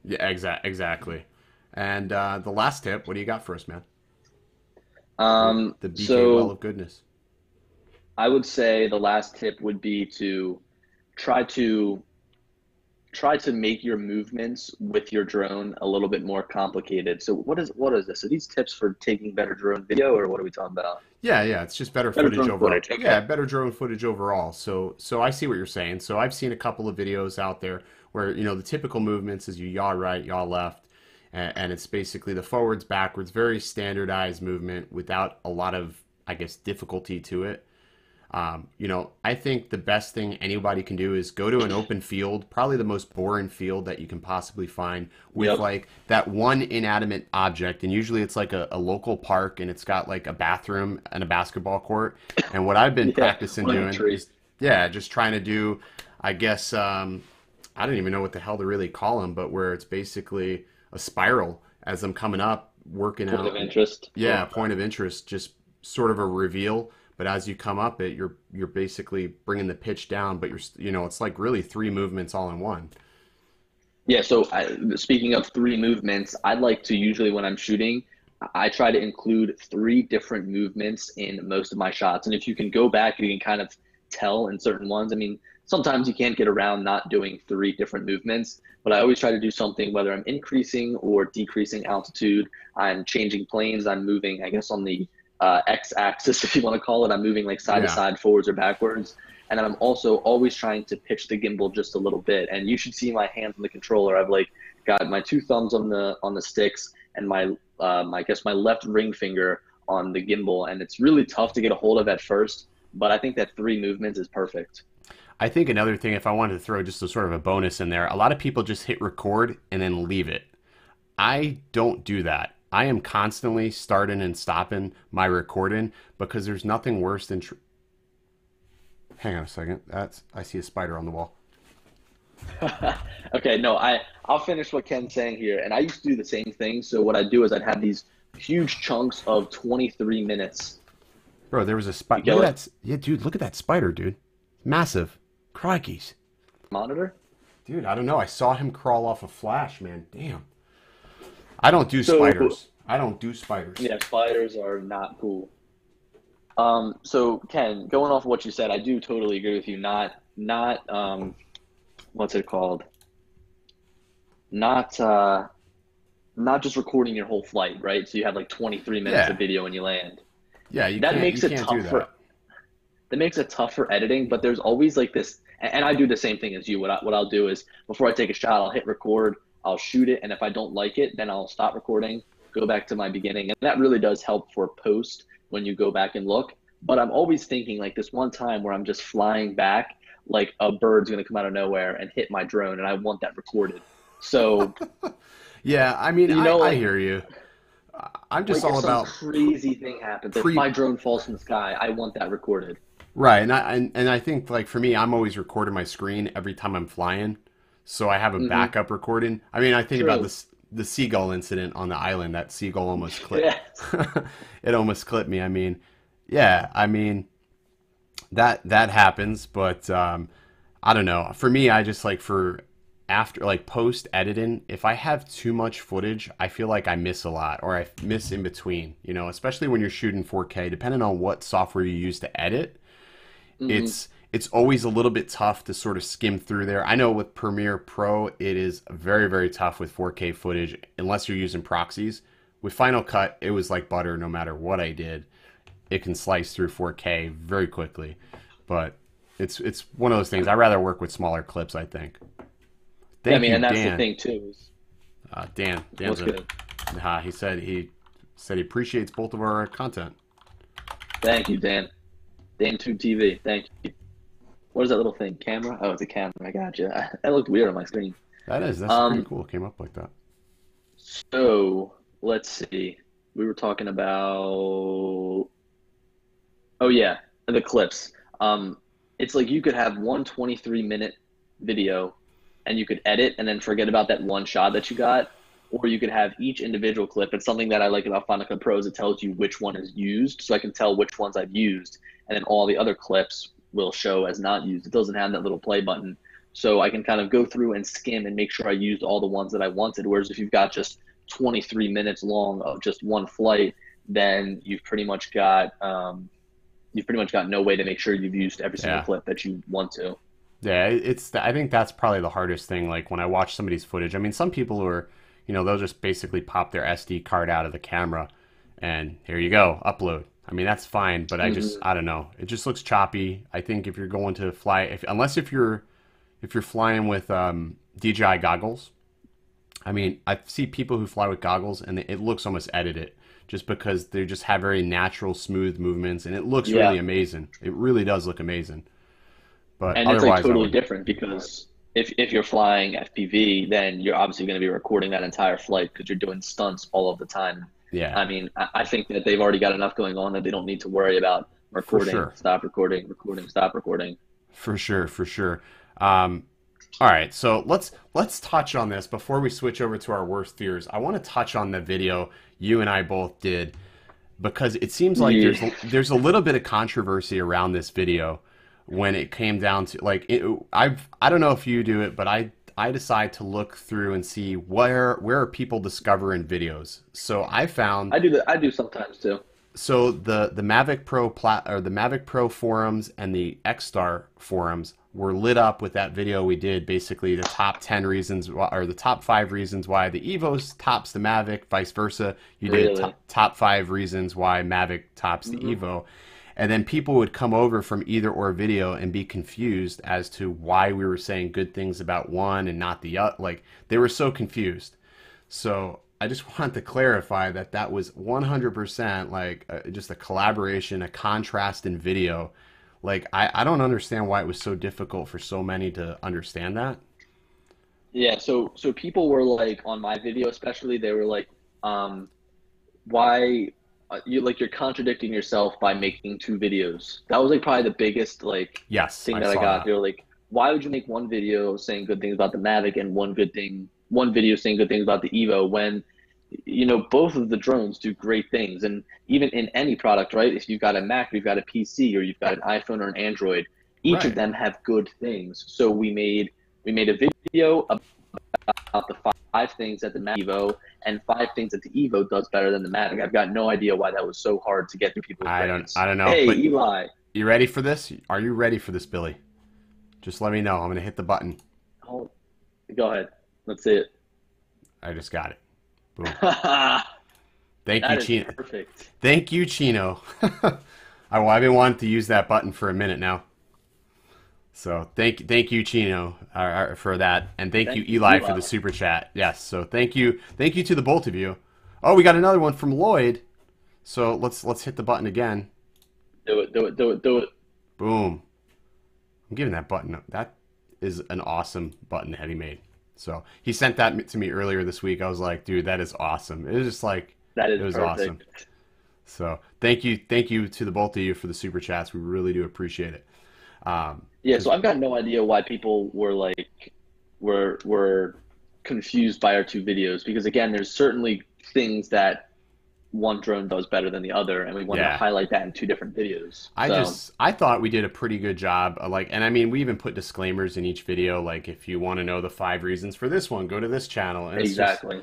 Speaker 3: Yeah, exactly. And the last tip, what do you got for us, man? The BJ Well
Speaker 4: So
Speaker 3: of Goodness.
Speaker 4: I would say the last tip would be to try to try to make your movements with your drone a little bit more complicated. So what is this? Are these tips for taking better drone video, or what are we talking about?
Speaker 3: Yeah, yeah, it's just better
Speaker 4: Better
Speaker 3: footage
Speaker 4: drone
Speaker 3: overall.
Speaker 4: footage. Okay.
Speaker 3: Yeah, better drone footage overall. So I see what you're saying. So I've seen a couple of videos out there where, the typical movements is you yaw right, yaw left, and it's basically the forwards, backwards, very standardized movement without a lot of, I guess, difficulty to it. I think the best thing anybody can do is go to an open field, probably the most boring field that you can possibly find, with
Speaker 4: Yep.
Speaker 3: like that one inanimate object. And usually it's like a local park and it's got like a bathroom and a basketball court. And what I've been
Speaker 4: Yeah.
Speaker 3: practicing
Speaker 4: One of the
Speaker 3: doing
Speaker 4: tree.
Speaker 3: is, yeah, just trying to do, I guess, I don't even know what the hell to really call them, but where it's basically a spiral as I'm coming up, working
Speaker 4: Point
Speaker 3: out.
Speaker 4: of interest.
Speaker 3: Yeah, point of interest, just sort of a reveal. But as you come up it, you're basically bringing the pitch down, but it's like really three movements all in one.
Speaker 4: Yeah, so speaking of three movements, I like to usually when I'm shooting, I try to include three different movements in most of my shots. And if you can go back, you can kind of tell in certain ones. I mean, sometimes you can't get around not doing three different movements, but I always try to do something, whether I'm increasing or decreasing altitude, I'm changing planes, I'm moving, I guess, on the x-axis, if you want to call it. I'm moving like side to
Speaker 3: Yeah.
Speaker 4: side, forwards or backwards. And then I'm also always trying to pitch the gimbal just a little bit. And you should see my hands on the controller. I've like got my two thumbs on the sticks and I guess my left ring finger on the gimbal. And it's really tough to get a hold of at first. But I think that three movements is perfect.
Speaker 3: I think another thing, if I wanted to throw just a sort of a bonus in there, a lot of people just hit record and then leave it. I don't do that. I am constantly starting and stopping my recording because there's nothing worse than. Hang on a second. I see a spider on the wall.
Speaker 4: Okay, no, I'll finish what Ken's saying here. And I used to do the same thing. So what I'd do is I'd have these huge chunks of 23 minutes.
Speaker 3: Bro, there was a
Speaker 4: You
Speaker 3: spider.
Speaker 4: get
Speaker 3: Look
Speaker 4: what
Speaker 3: at that. Yeah, dude, look at that spider, dude. Massive. Crikeys.
Speaker 4: monitor?
Speaker 3: Dude, I don't know. I saw him crawl off a flash, man. Damn. I don't do
Speaker 4: So
Speaker 3: spiders. I don't do spiders.
Speaker 4: yeah, spiders are not cool. So Ken, going off of what you said, I do totally agree with you. Not what's it called? Not not just recording your whole flight, right? So you have like 23 minutes of
Speaker 3: Yeah.
Speaker 4: video when you land.
Speaker 3: Yeah, you
Speaker 4: That
Speaker 3: can't you
Speaker 4: makes it
Speaker 3: can't do
Speaker 4: tough for
Speaker 3: that.
Speaker 4: that makes it tough for editing, but there's always like this, and I do the same thing as you. What I'll do is before I take a shot, I'll hit record, I'll shoot it, and if I don't like it, then I'll stop recording, go back to my beginning, and that really does help for post when you go back and look. But I'm always thinking like this one time where I'm just flying back, like a bird's gonna come out of nowhere and hit my drone, and I want that recorded. So
Speaker 3: Yeah, I mean,
Speaker 4: you
Speaker 3: I,
Speaker 4: know,
Speaker 3: I hear you. I'm just
Speaker 4: like if
Speaker 3: all
Speaker 4: some
Speaker 3: about
Speaker 4: crazy thing happens, if
Speaker 3: pre
Speaker 4: my drone falls from the sky, I want that recorded.
Speaker 3: right, and I think like for me, I'm always recording my screen every time I'm flying, so I have a
Speaker 4: Hmm.
Speaker 3: backup recording. I mean, I think about
Speaker 4: True.
Speaker 3: this the seagull incident on the island. That seagull almost clipped.
Speaker 4: Yeah.
Speaker 3: It almost clipped me. I mean, yeah, I mean that happens, but I don't know. For me, I just like for after like post editing, if I have too much footage, I feel like I miss a lot or I miss in between, especially when you're shooting 4K, depending on what software you use to edit,
Speaker 4: Hmm.
Speaker 3: it's always a little bit tough to sort of skim through there. I know with Premiere Pro, it is very, very tough with 4K footage unless you're using proxies. With Final Cut, it was like butter no matter what I did. It can slice through 4K very quickly. But it's one of those things. I'd rather work with smaller clips, I think.
Speaker 4: Yeah, I
Speaker 3: Thank
Speaker 4: mean,
Speaker 3: you,
Speaker 4: and that's the
Speaker 3: Dan.
Speaker 4: thing too.
Speaker 3: Dan's
Speaker 4: What's
Speaker 3: a,
Speaker 4: good?
Speaker 3: he said he appreciates both of our content.
Speaker 4: Thank you, Dan. Dan2 TV. Thank you. What is that little thing? Camera? Oh, it's a camera. I got you. That looked weird on my screen.
Speaker 3: That's pretty
Speaker 4: Um,
Speaker 3: cool. It came up like that.
Speaker 4: so let's see. We were talking about, oh yeah, the clips. It's like you could have one 23-minute video and you could edit and then forget about that one shot that you got, or you could have each individual clip. It's something that I like about Final Cut Pro is it tells you which one is used, so I can tell which ones I've used, and then all the other clips will show as not used. It doesn't have that little play button, so I can kind of go through and skim and make sure I used all the ones that I wanted. Whereas if you've got just 23 minutes long of just one flight, then you've pretty much got you've pretty much got no way to make sure you've used every single
Speaker 3: Yeah.
Speaker 4: clip that you want to.
Speaker 3: Yeah, I think that's probably the hardest thing. Like when I watch somebody's footage, I mean, some people who are, they'll just basically pop their SD card out of the camera and here you go, upload. I mean, that's fine, but I don't know. It just looks choppy. I think if you're going to fly, if you're flying with DJI goggles, I mean, I see people who fly with goggles and it looks almost edited just because they just have very natural, smooth movements and it looks
Speaker 4: Yeah.
Speaker 3: really amazing. It really does look amazing. But
Speaker 4: And it's like
Speaker 3: otherwise, I
Speaker 4: totally
Speaker 3: wouldn't.
Speaker 4: different because if you're flying FPV, then you're obviously going to be recording that entire flight because you're doing stunts all of the time.
Speaker 3: Yeah,
Speaker 4: I mean, I think that they've already got enough going on that they don't need to worry about
Speaker 3: for
Speaker 4: recording,
Speaker 3: sure.
Speaker 4: stop recording, recording, stop recording.
Speaker 3: For sure, for sure. Um, all right, so let's touch on this before we switch over to our worst fears. I want to touch on the video you and I both did because it seems like
Speaker 4: Yeah.
Speaker 3: there's a little bit of controversy around this video when it came down to like I don't know if you do it, but I decide to look through and see where are people discovering videos. So I found
Speaker 4: I do that. I do sometimes too.
Speaker 3: so the Mavic Pro or the Mavic Pro forums and the Xstar forums were lit up with that video we did. Basically, the top 10 reasons or the top 5 reasons why the Evos tops the Mavic, vice versa. You did
Speaker 4: Really?
Speaker 3: top 5 reasons why Mavic tops the Evo, and then people would come over from either or video and be confused as to why we were saying good things about one and not the other. Like they were so confused. So I just want to clarify that that was 100% like just a collaboration, a contrast in video. Like I don't understand why it was so difficult for so many to understand that.
Speaker 4: Yeah. So people were like on my video, especially, they were like, why you're contradicting yourself by making two videos. That was like probably the biggest like
Speaker 3: Yes,
Speaker 4: thing
Speaker 3: I
Speaker 4: that I
Speaker 3: saw
Speaker 4: got.
Speaker 3: that.
Speaker 4: They were like, why would you make one video saying good things about the Mavic and one video saying good things about the Evo when both of the drones do great things. And even in any product, right? If you've got a Mac, or you've got a PC, or you've got an iPhone or an Android, each of
Speaker 3: Right.
Speaker 4: them have good things. So we made a video about the five things that the Mavic Evo and five things that the Evo does better than the Mavic. I've got no idea why that was so hard to get through people's
Speaker 3: I
Speaker 4: brains.
Speaker 3: don't know.
Speaker 4: Hey,
Speaker 3: But
Speaker 4: Eli.
Speaker 3: you ready for this? Are you ready for this, Billy? Just let me know. I'm gonna hit the button.
Speaker 4: Oh, go ahead. Let's see it.
Speaker 3: I just got it. Boom.
Speaker 4: That
Speaker 3: Thank you,
Speaker 4: is
Speaker 3: Chino.
Speaker 4: perfect.
Speaker 3: Thank you, Chino. I've been wanting to use that button for a minute now. So thank you, Chino, for that, and thank you,
Speaker 4: Thank you,
Speaker 3: Eli, for
Speaker 4: Eli.
Speaker 3: the super chat. Yes. So thank you to the both of you. Oh, we got another one from Lloyd. So let's hit the button again.
Speaker 4: Do it, do it, do it, do it.
Speaker 3: Boom. I'm giving that button up. That is an awesome button that he made. So he sent that to me earlier this week. I was like, dude, that is awesome. It was just like,
Speaker 4: That is
Speaker 3: it was
Speaker 4: perfect.
Speaker 3: awesome. So thank you to the both of you for the super chats. We really do appreciate it.
Speaker 4: Yeah, so I've got no idea why people were like were confused by our two videos because again, there's certainly things that one drone does better than the other, and we wanted to
Speaker 3: Yeah.
Speaker 4: highlight that in two different videos.
Speaker 3: I thought we did a pretty good job. Like, and I mean, we even put disclaimers in each video. Like, if you want to know the 5 reasons for this one, go to this channel. And it's just,
Speaker 4: Exactly.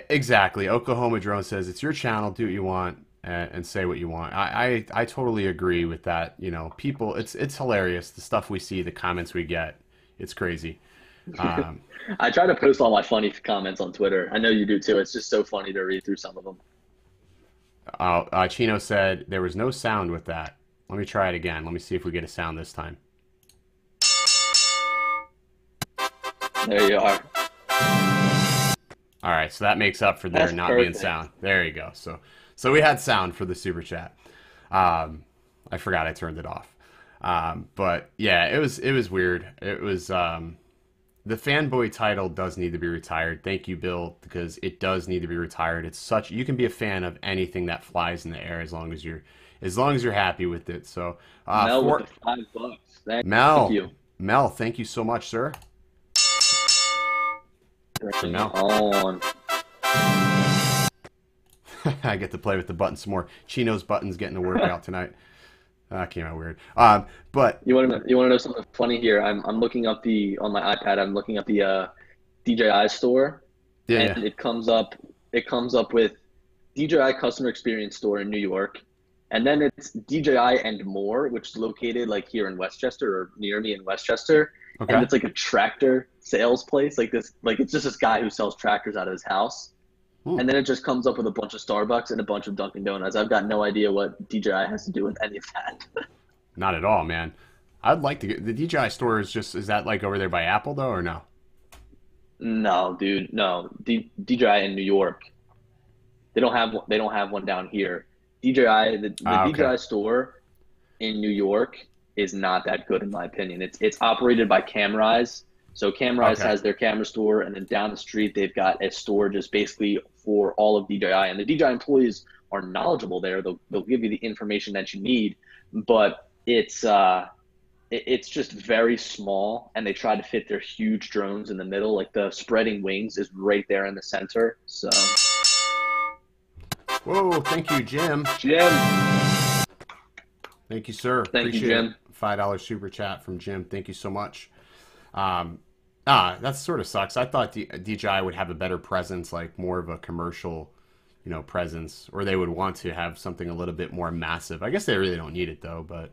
Speaker 3: exactly. Oklahoma Drone says it's your channel. Do what you want and say what you want. I totally agree with that. People, it's hilarious the stuff we see, the comments we get. It's crazy. Um,
Speaker 4: I try to post all my funny comments on Twitter. I know you do too. It's just so funny to read through some of them.
Speaker 3: Chino said there was no sound with that. Let me try it again. Let me see if we get a sound this time.
Speaker 4: There you are.
Speaker 3: All right, so that makes up for there
Speaker 4: That's
Speaker 3: not being
Speaker 4: perfect.
Speaker 3: sound. There you go. So we had sound for the super chat. I forgot I turned it off. But yeah, it was weird. It was the fanboy title does need to be retired. Thank you, Bill, because it does need to be retired. You can be a fan of anything that flies in the air as long as you're happy with it. So
Speaker 4: Mel with the $5. Thank
Speaker 3: Mel,
Speaker 4: you.
Speaker 3: Mel, thank you so much, sir.
Speaker 4: Bring
Speaker 3: Mel.
Speaker 4: it on.
Speaker 3: I get to play with the button some more. Chino's button's getting a workout tonight. That came out weird. But
Speaker 4: You want to know something funny here? I'm looking up on my iPad. I'm looking up the DJI store,
Speaker 3: yeah,
Speaker 4: and it comes up with DJI Customer Experience Store in New York, And then it's DJI and More, which is located like here in Westchester or near me in Westchester. And
Speaker 3: Okay.
Speaker 4: it's like a tractor sales place, like this, like it's just this guy who sells tractors out of his house.
Speaker 3: Hmm.
Speaker 4: And then it just comes up with a bunch of Starbucks and a bunch of Dunkin' Donuts. I've got no idea what DJI has to do with any of that.
Speaker 3: Not at all, man. I'd like to get the DJI store is that like over there by Apple though or no?
Speaker 4: No, dude, no. DJI in New York, they don't have one down here. DJI, the
Speaker 3: Ah, okay.
Speaker 4: DJI store in New York is not that good in my opinion. It's operated by Camrise. So Camrise
Speaker 3: Okay.
Speaker 4: has their camera store, and then down the street they've got a store just basically for all of DJI. And the DJI employees are knowledgeable there. They'll give you the information that you need, but it's just very small, and they try to fit their huge drones in the middle. Like the spreading wings is right there in the center. So,
Speaker 3: Whoa, thank you, Jim.
Speaker 4: Jim,
Speaker 3: Thank you, sir.
Speaker 4: thank you,
Speaker 3: Appreciate it.
Speaker 4: Jim.
Speaker 3: $5 super chat from Jim. Thank you so much. Um, that sort of sucks. I thought DJI would have a better presence, like more of a commercial, presence, or they would want to have something a little bit more massive. I guess they really don't need it though, but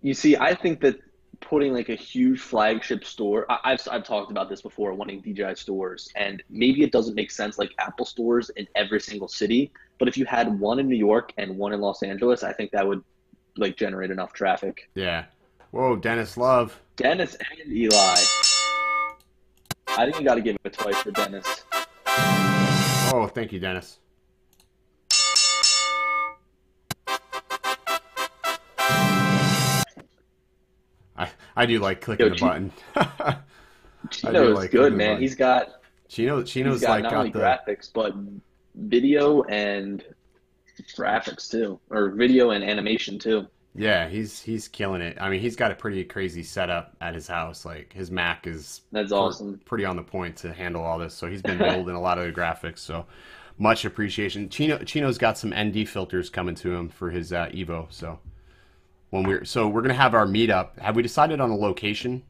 Speaker 4: You see, I think that putting like a huge flagship store, I've talked about this before, wanting DJI stores, and maybe it doesn't make sense like Apple stores in every single city, but if you had one in New York and one in Los Angeles, I think that would like generate enough traffic.
Speaker 3: yeah. Whoa, Dennis Love.
Speaker 4: Dennis and Eli, I think you got to give it twice for Dennis.
Speaker 3: Oh, thank you, Dennis. I do like clicking
Speaker 4: Yo,
Speaker 3: the button. I do
Speaker 4: Chino is
Speaker 3: like
Speaker 4: good,
Speaker 3: clicking the
Speaker 4: man.
Speaker 3: button.
Speaker 4: He's
Speaker 3: Chino's
Speaker 4: got
Speaker 3: like
Speaker 4: not only
Speaker 3: got the
Speaker 4: graphics but video and graphics too, or video and animation too.
Speaker 3: yeah, he's killing it. I mean, he's got a pretty crazy setup at his house. Like his Mac is
Speaker 4: That's awesome.
Speaker 3: pretty on the point to handle all this. So he's been building a lot of the graphics. So much appreciation. Chino's got some ND filters coming to him for his Evo. So we're gonna have our meetup. Have we decided on a location?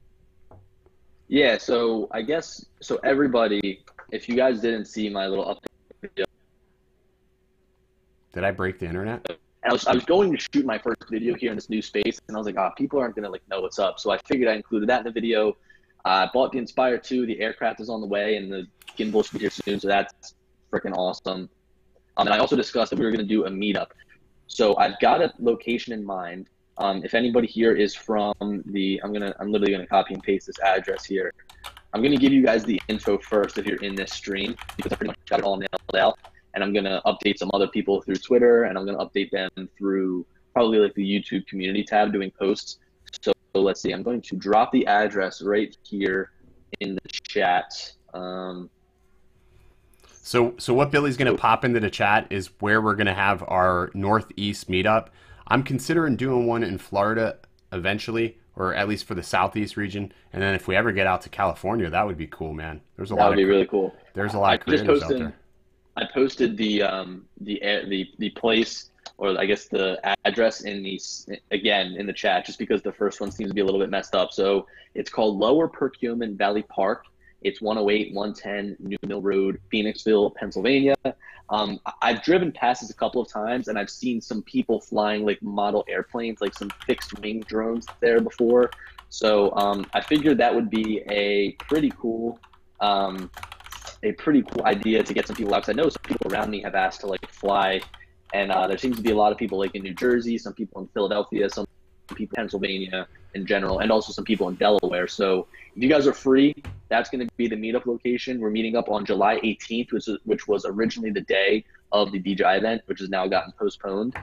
Speaker 4: Yeah, so I guess so everybody, if you guys didn't see my little update video,
Speaker 3: Did I break the internet?
Speaker 4: I was going to shoot my first video here in this new space, and I was like, people aren't gonna like know what's up. So I figured I included that in the video. I bought the Inspire 2, the aircraft is on the way, and the gimbal should be here soon, so that's freaking awesome. And I also discussed that we were gonna do a meetup. So I've got a location in mind. If anybody here is from I'm literally gonna copy and paste this address here. I'm gonna give you guys the info first if you're in this stream because I pretty much got it all nailed out. And I'm gonna update some other people through Twitter, and I'm gonna update them through probably like the YouTube community tab doing posts. So let's see. I'm going to drop the address right here in the chat.
Speaker 3: So what Billy's going to pop into the chat is where we're going to have our Northeast meetup. I'm considering doing one in Florida eventually, or at least for the Southeast region. And then if we ever get out to California, that would be cool, man.
Speaker 4: That would be really cool.
Speaker 3: There's a lot of creators out there.
Speaker 4: I posted the place, or I guess the address in the chat, just because the first one seems to be a little bit messed up. So it's called Lower Perkiomen Valley Park. It's 108 110 New Mill Road, Phoenixville, Pennsylvania. I've driven past this a couple of times, and I've seen some people flying like model airplanes, like some fixed wing drones there before. So I figured that would be a pretty cool idea to get some people out. Because I know some people around me have asked to like fly, and there seems to be a lot of people like in New Jersey, some people in Philadelphia, some people in Pennsylvania in general, and also some people in Delaware. So if you guys are free, that's going to be the meetup location. We're meeting up on July 18th, which was originally the day of the DJI event, which has now gotten postponed.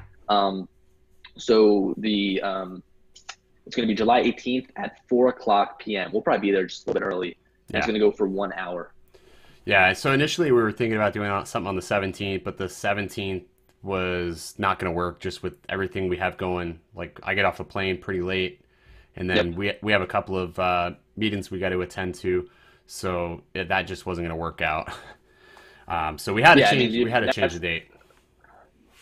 Speaker 4: So it's going to be July 18th at 4:00 p.m. We'll probably be there just a little bit early. Yeah. It's going to go for 1 hour.
Speaker 3: Yeah, so initially we were thinking about doing something on the 17th, but the 17th was not going to work just with everything we have going. Like, I get off the plane pretty late, and then we have a couple of meetings we got to attend to, so that just wasn't going to work out. So we had to change the date.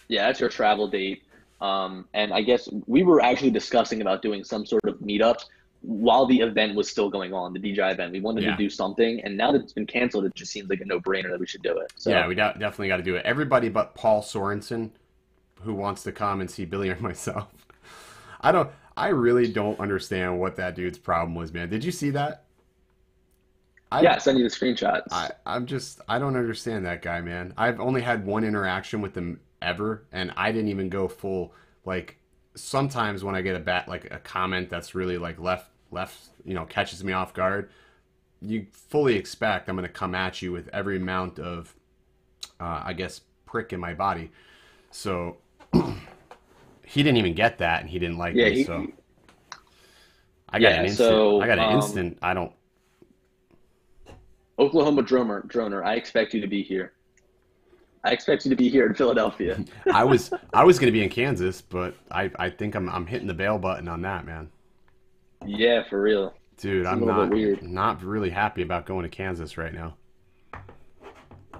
Speaker 4: Yeah, that's your travel date. And I guess we were actually discussing about doing some sort of meetup while the event was still going on, the DJI event. We wanted to do something, and now that it's been canceled, it just seems like a no-brainer that we should do it. So
Speaker 3: yeah, we definitely got to do it. Everybody but Paul Sorensen who wants to come and see Billy or myself. I really don't understand what that dude's problem was, man. Did you see that? I
Speaker 4: Yeah, send you the screenshots.
Speaker 3: I don't understand that guy, man. I've only had one interaction with him ever, and I didn't even go full. Like, sometimes when I get like a comment that's really like left, catches me off guard, you fully expect I'm going to come at you with every amount of, I guess, prick in my body. So he didn't even get that, and he didn't like
Speaker 4: Yeah,
Speaker 3: me. So I got
Speaker 4: yeah.
Speaker 3: an instant.
Speaker 4: So
Speaker 3: I got an instant. I don't.
Speaker 4: Oklahoma droner, I expect you to be here. I expect you to be here in Philadelphia.
Speaker 3: I was going to be in Kansas, but I think I'm hitting the bail button on that, man.
Speaker 4: Yeah, for real.
Speaker 3: Dude,
Speaker 4: It's a
Speaker 3: I'm
Speaker 4: little bit weird.
Speaker 3: not really happy about going to Kansas right now.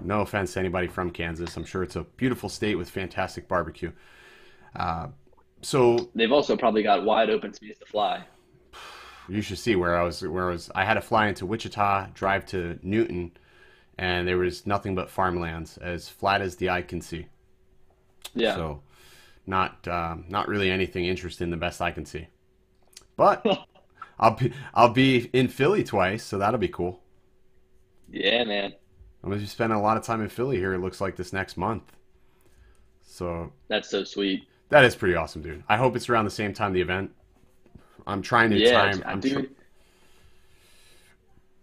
Speaker 3: No offense to anybody from Kansas. I'm sure it's a beautiful state with fantastic barbecue. So
Speaker 4: They've also probably got wide open space to fly.
Speaker 3: you should see where I was. I had to fly into Wichita, drive to Newton, and there was nothing but farmlands, as flat as the eye can see.
Speaker 4: Yeah.
Speaker 3: So not really anything interesting the best I can see. But I'll be in Philly twice, so that'll be cool.
Speaker 4: Yeah, man.
Speaker 3: I'm gonna be spending a lot of time in Philly here. It looks like this next month. So
Speaker 4: That's so sweet.
Speaker 3: that is pretty awesome, dude. I hope it's around the same time the event. I'm trying to
Speaker 4: Yeah,
Speaker 3: time.
Speaker 4: dude.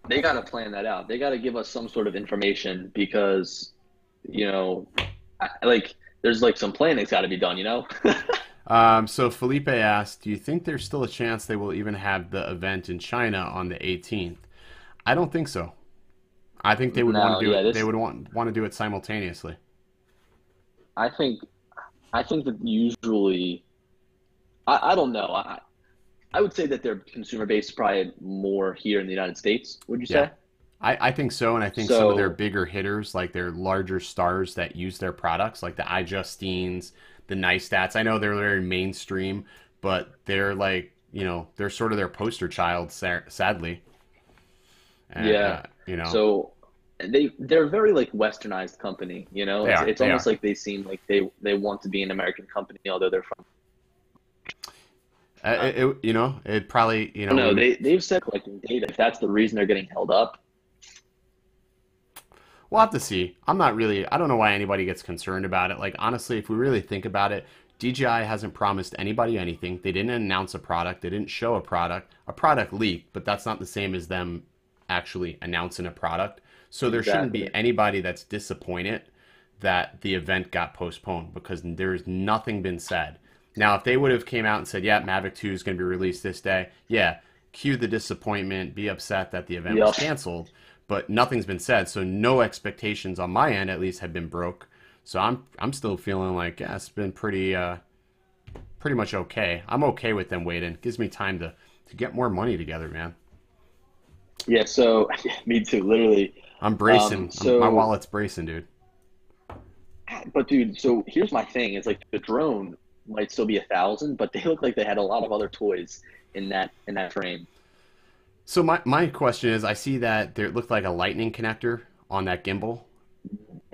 Speaker 4: They got to plan that out. They got to give us some sort of information because, there's like some planning's got to be done,
Speaker 3: So Felipe asked, "Do you think there's still a chance they will even have the event in China on the 18th?" I don't think so. I think they would want to do it. They would want to do it simultaneously.
Speaker 4: I think that usually, I don't know. I would say that their consumer base is probably more here in the United States. Would you
Speaker 3: Yeah.
Speaker 4: say?
Speaker 3: I think so, and I think some of their bigger hitters, like their larger stars that use their products, like the iJustines, the Nystats. I know they're very mainstream, but they're like, they're sort of their poster child, sadly. And,
Speaker 4: Yeah. So they're very like westernized company. It's almost like they seem like they want to be an American company, although they're from.
Speaker 3: It probably,
Speaker 4: No, they've said collecting data. If that's the reason they're getting held up.
Speaker 3: We'll have to see. I don't know why anybody gets concerned about it. Like, honestly, if we really think about it, DJI hasn't promised anybody anything. They didn't announce a product. They didn't show a product. A product leaked, but that's not the same as them actually announcing a product. So there shouldn't be anybody that's disappointed that the event got postponed because there's nothing been said. Now, if they would have came out and said, yeah, Mavic 2 is going to be released this day, yeah, cue the disappointment, be upset that the event was canceled, but nothing's been said, so no expectations on my end, at least, have been broke. So I'm still feeling like, yeah, it's been pretty much okay. I'm okay with them waiting. It gives me time to get more money together, man.
Speaker 4: Yeah, so, me too, literally.
Speaker 3: I'm bracing. My wallet's bracing, dude.
Speaker 4: But, dude, so here's my thing. It's like the drone might still be 1,000, but they look like they had a lot of other toys in that frame.
Speaker 3: So my question is, I see that there looked like a lightning connector on that gimbal.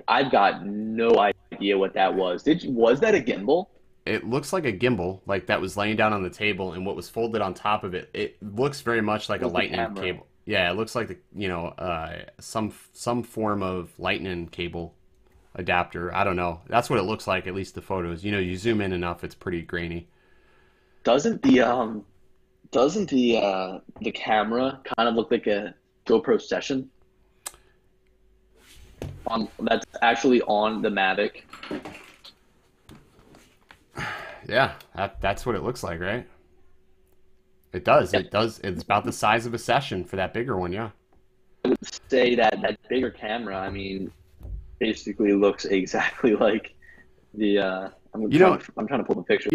Speaker 4: I've got no idea what that was. Was that a gimbal?
Speaker 3: It looks like a gimbal, like that was laying down on the table, and what was folded on top of it. It looks very much like a lightning cable. Yeah, it looks like some form of lightning cable adapter. I don't know. That's what it looks like, at least the photos. You zoom in enough, it's pretty grainy.
Speaker 4: Doesn't the camera kind of look like a GoPro Session? That's actually on the Mavic.
Speaker 3: Yeah, that's what it looks like, right? It does.
Speaker 4: Yep.
Speaker 3: It does. It's about the size of a Session for that bigger one, yeah.
Speaker 4: I would say that bigger camera, basically looks exactly like the. I'm trying to pull the picture.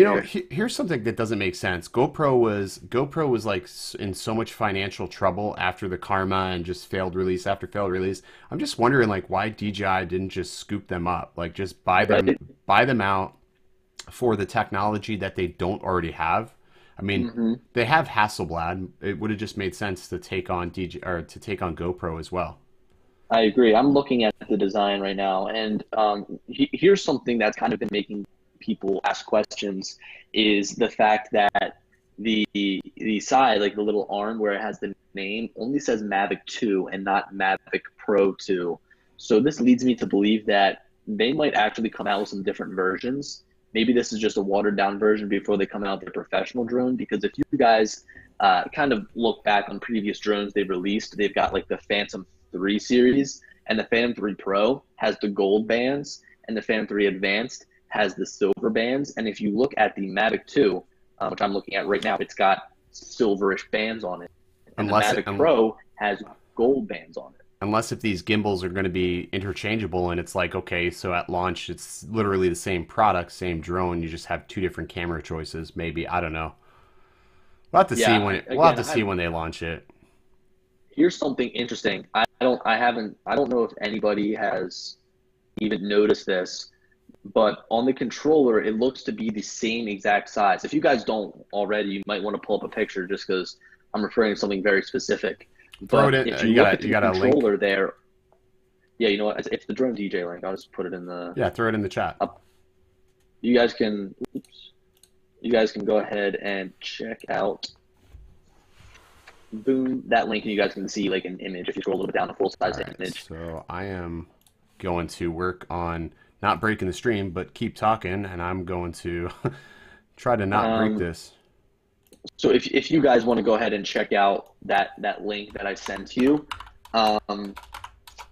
Speaker 3: Here's something that doesn't make sense. GoPro was like in so much financial trouble after the Karma and just failed release after failed release. I'm just wondering like why DJI didn't just scoop them up, like just buy them out for the technology that they don't already have. They have Hasselblad. It would have just made sense to take on GoPro as well.
Speaker 4: I agree. I'm looking at the design right now, and here's something that's kind of been making people ask questions is the fact that the side, like the little arm where it has the name, only says Mavic 2 and not Mavic Pro 2. So this leads me to believe that they might actually come out with some different versions. Maybe this is just a watered down version before they come out with a professional drone. Because if you guys kind of look back on previous drones they've released, they've got like the Phantom 3 series, and the Phantom 3 Pro has the gold bands, and the Phantom 3 Advanced has the silver bands. And if you look at the Mavic 2, which I'm looking at right now, it's got silverish bands on it. And the Mavic Pro has gold bands on it.
Speaker 3: Unless if these gimbals are going to be interchangeable and it's like, okay, so at launch it's literally the same product, same drone, you just have two different camera choices. Maybe, I don't know. We'll have to see when see when they launch it.
Speaker 4: Here's something interesting. I don't know if anybody has even noticed this, but on the controller it looks to be the same exact size. If you guys don't already, you might want to pull up a picture just because I'm referring to something very specific. But if you look at the controller there, yeah, you know what? It's the drone DJ link. I'll just put it in the.
Speaker 3: Yeah, throw it in the chat.
Speaker 4: You guys can. Oops. You guys can go ahead and check out. Boom! That link, and you guys can see like an image if you scroll a little bit down, a full size image.
Speaker 3: So I am going to work on not breaking the stream, but keep talking, and I'm going to try to not break this.
Speaker 4: So if you guys want to go ahead and check out that link that I sent you,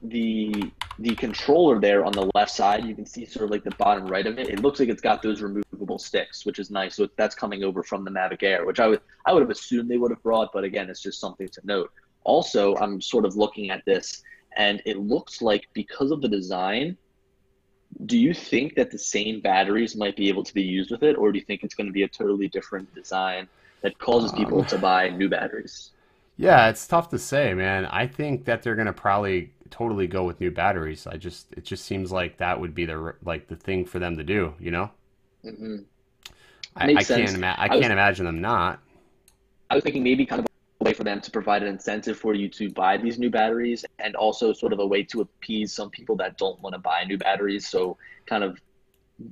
Speaker 4: the controller there on the left side, you can see sort of like the bottom right of it. It looks like it's got those removable sticks, which is nice. So that's coming over from the Mavic Air, which I would have assumed they would have brought, but again, it's just something to note. Also, I'm sort of looking at this, and it looks like because of the design, do you think that the same batteries might be able to be used with it, or do you think it's going to be a totally different design that causes people to buy new batteries?
Speaker 3: Yeah, it's tough to say, man. I think that they're gonna probably totally go with new batteries. It just seems like that would be the thing for them to do, you know?
Speaker 4: Mm-hmm.
Speaker 3: I can't imagine them not.
Speaker 4: I was thinking maybe kind of a way for them to provide an incentive for you to buy these new batteries, and also sort of a way to appease some people that don't want to buy new batteries. So kind of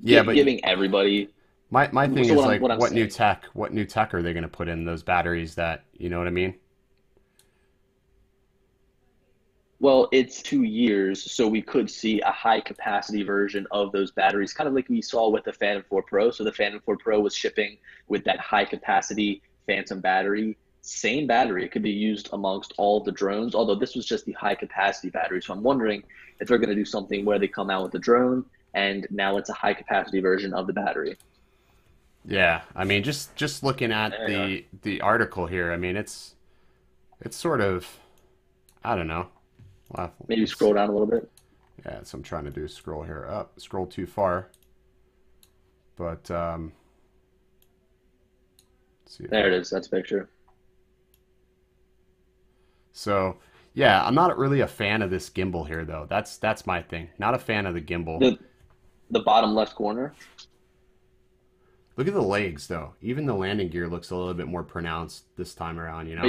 Speaker 4: giving everybody.
Speaker 3: My thing is like, what new tech are they going to put in those batteries that, you know what I mean?
Speaker 4: Well, it's 2 years, so we could see a high capacity version of those batteries, kind of like we saw with the Phantom 4 Pro. So the Phantom 4 Pro was shipping with that high capacity Phantom battery. Same battery, it could be used amongst all the drones, although this was just the high capacity battery. So I'm wondering if they're going to do something where they come out with the drone and now it's a high capacity version of the battery.
Speaker 3: Yeah, I mean, just looking at the article here, I mean, it's sort of, I don't know.
Speaker 4: Maybe scroll down a little bit.
Speaker 3: Yeah, that's what I'm trying to do. Scroll here up. Scroll too far. But let's see.
Speaker 4: There it is. That's a picture.
Speaker 3: So yeah, I'm not really a fan of this gimbal here, though. That's my thing. Not a fan of the gimbal.
Speaker 4: The bottom left corner.
Speaker 3: Look at the legs, though. Even the landing gear looks a little bit more pronounced this time around, you know?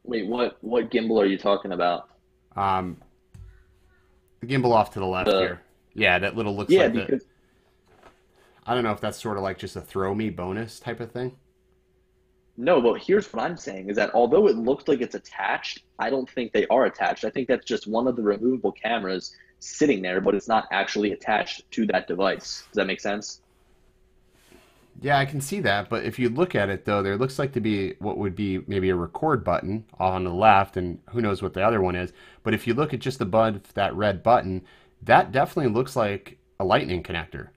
Speaker 4: What gimbal are you talking about?
Speaker 3: The gimbal off to the left here. Yeah, that little looks like because... I don't know if that's sort of like just a throw me bonus type of thing.
Speaker 4: No, but here's what I'm saying is that although it looks like it's attached, I don't think they are attached. I think that's just one of the removable cameras sitting there, but it's not actually attached to that device. Does that make sense?
Speaker 3: Yeah, I can see that, but if you look at it, though, there looks like to be what would be maybe a record button on the left, and who knows what the other one is. But if you look at just above that red button, that definitely looks like a lightning connector.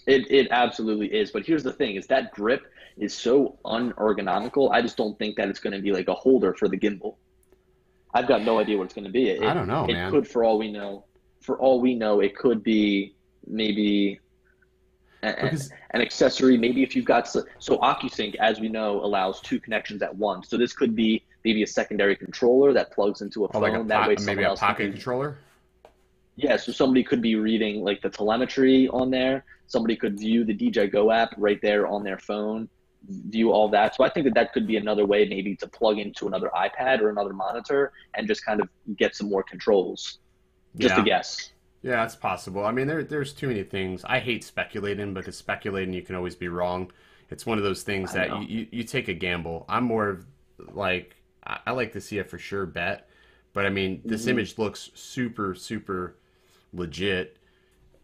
Speaker 4: It absolutely is, but here's the thing, is that grip is so unergonomical, I just don't think that it's going to be like a holder for the gimbal. I've got no idea what it's going to be.
Speaker 3: I don't know, man.
Speaker 4: It could, for all we know, it could be maybe... an accessory, maybe if you've got so OcuSync, as we know, allows 2 connections at once. So this could be maybe a secondary controller that plugs into a phone.
Speaker 3: Like maybe a pocket controller.
Speaker 4: Yeah, so somebody could be reading like the telemetry on there. Somebody could view the DJI Go app right there on their phone, view all that. So I think that could be another way maybe to plug into another iPad or another monitor and just kind of get some more controls. Just a guess.
Speaker 3: Yeah, it's possible. I mean, there's too many things. I hate speculating because speculating you can always be wrong. It's one of those things
Speaker 4: I
Speaker 3: that
Speaker 4: know.
Speaker 3: you take a gamble. I'm more of like I like to see a for sure bet, but I mean, this
Speaker 4: Hmm.
Speaker 3: image looks super legit.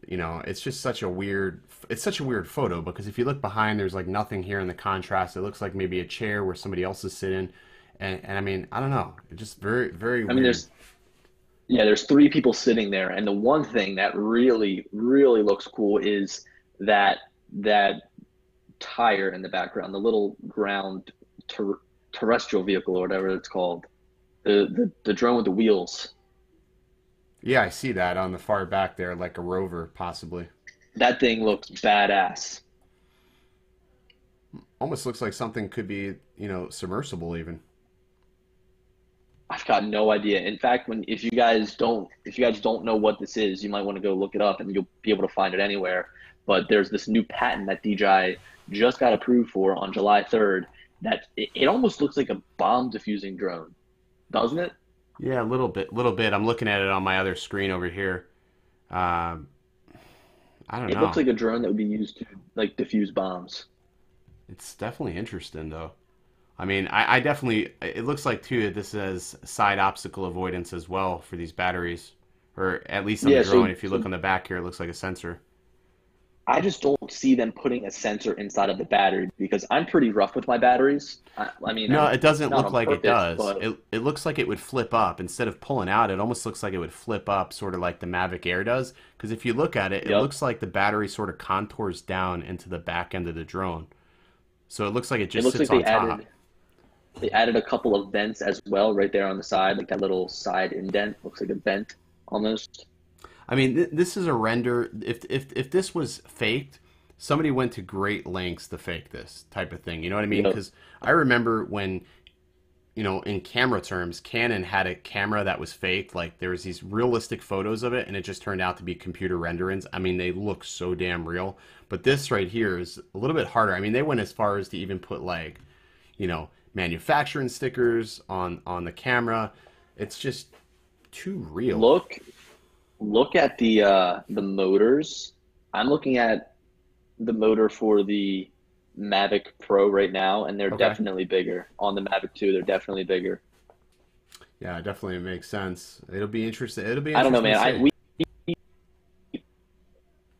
Speaker 3: You know, it's such a weird photo because if you look behind, there's like nothing here in the contrast. It looks like maybe a chair where somebody else is sitting, and I mean, I don't know. It's just very
Speaker 4: I mean,
Speaker 3: weird.
Speaker 4: there's three people sitting there, and the one thing that really looks cool is that that tire in the background, the little ground ter terrestrial vehicle or whatever it's called, the drone with the wheels.
Speaker 3: Yeah, I see that on the far back there, like a rover, possibly.
Speaker 4: That thing looks badass.
Speaker 3: Almost looks like something could be, submersible even.
Speaker 4: I've got no idea. In fact, when if you guys don't know what this is, you might want to go look it up and you'll be able to find it anywhere. But there's this new patent that DJI just got approved for on July 3rd that it almost looks like a bomb diffusing drone, doesn't it?
Speaker 3: Yeah, a little bit. I'm looking at it on my other screen over here. Um, I don't
Speaker 4: It looks
Speaker 3: know.
Speaker 4: like a drone that would be used to like diffuse bombs.
Speaker 3: It's definitely interesting though. I mean, I definitely. It looks like too that this has side obstacle avoidance as well for these batteries, or at least on the
Speaker 4: Yeah,
Speaker 3: drone.
Speaker 4: so
Speaker 3: If you
Speaker 4: so
Speaker 3: look on the back here, it looks like a sensor.
Speaker 4: I just don't see them putting a sensor inside of the battery because I'm pretty rough with my batteries. I mean,
Speaker 3: No,
Speaker 4: I'm
Speaker 3: it doesn't
Speaker 4: not
Speaker 3: look
Speaker 4: on
Speaker 3: like it
Speaker 4: purpose,
Speaker 3: does.
Speaker 4: but
Speaker 3: It looks like it would flip up instead of pulling out. It almost looks like it would flip up, sort of like the Mavic Air does. Because if you look at it, it
Speaker 4: yep.
Speaker 3: looks like the battery sort of contours down into the back end of the drone. So it looks like it
Speaker 4: It
Speaker 3: just
Speaker 4: looks
Speaker 3: sits
Speaker 4: like
Speaker 3: on top.
Speaker 4: they added a couple of vents as well right there on the side, like that little side indent looks like a vent almost.
Speaker 3: I mean, this is a render. If this was faked, somebody went to great lengths to fake this type of thing. You know what I mean?
Speaker 4: Yep.
Speaker 3: Because I remember when, in camera terms, Canon had a camera that was faked. Like there was these realistic photos of it, and it just turned out to be computer renderings. I mean, they look so damn real. But this right here is a little bit harder. I mean, they went as far as to even put like, manufacturing stickers on the camera. It's just too real.
Speaker 4: Look look at the motors. I'm looking at the motor for the Mavic Pro right now, and they're
Speaker 3: Okay.
Speaker 4: definitely bigger. On the Mavic 2, they're definitely bigger.
Speaker 3: Yeah, it definitely makes sense. It'll be interesting. It'll be
Speaker 4: I don't know,
Speaker 3: interesting to
Speaker 4: man.
Speaker 3: see.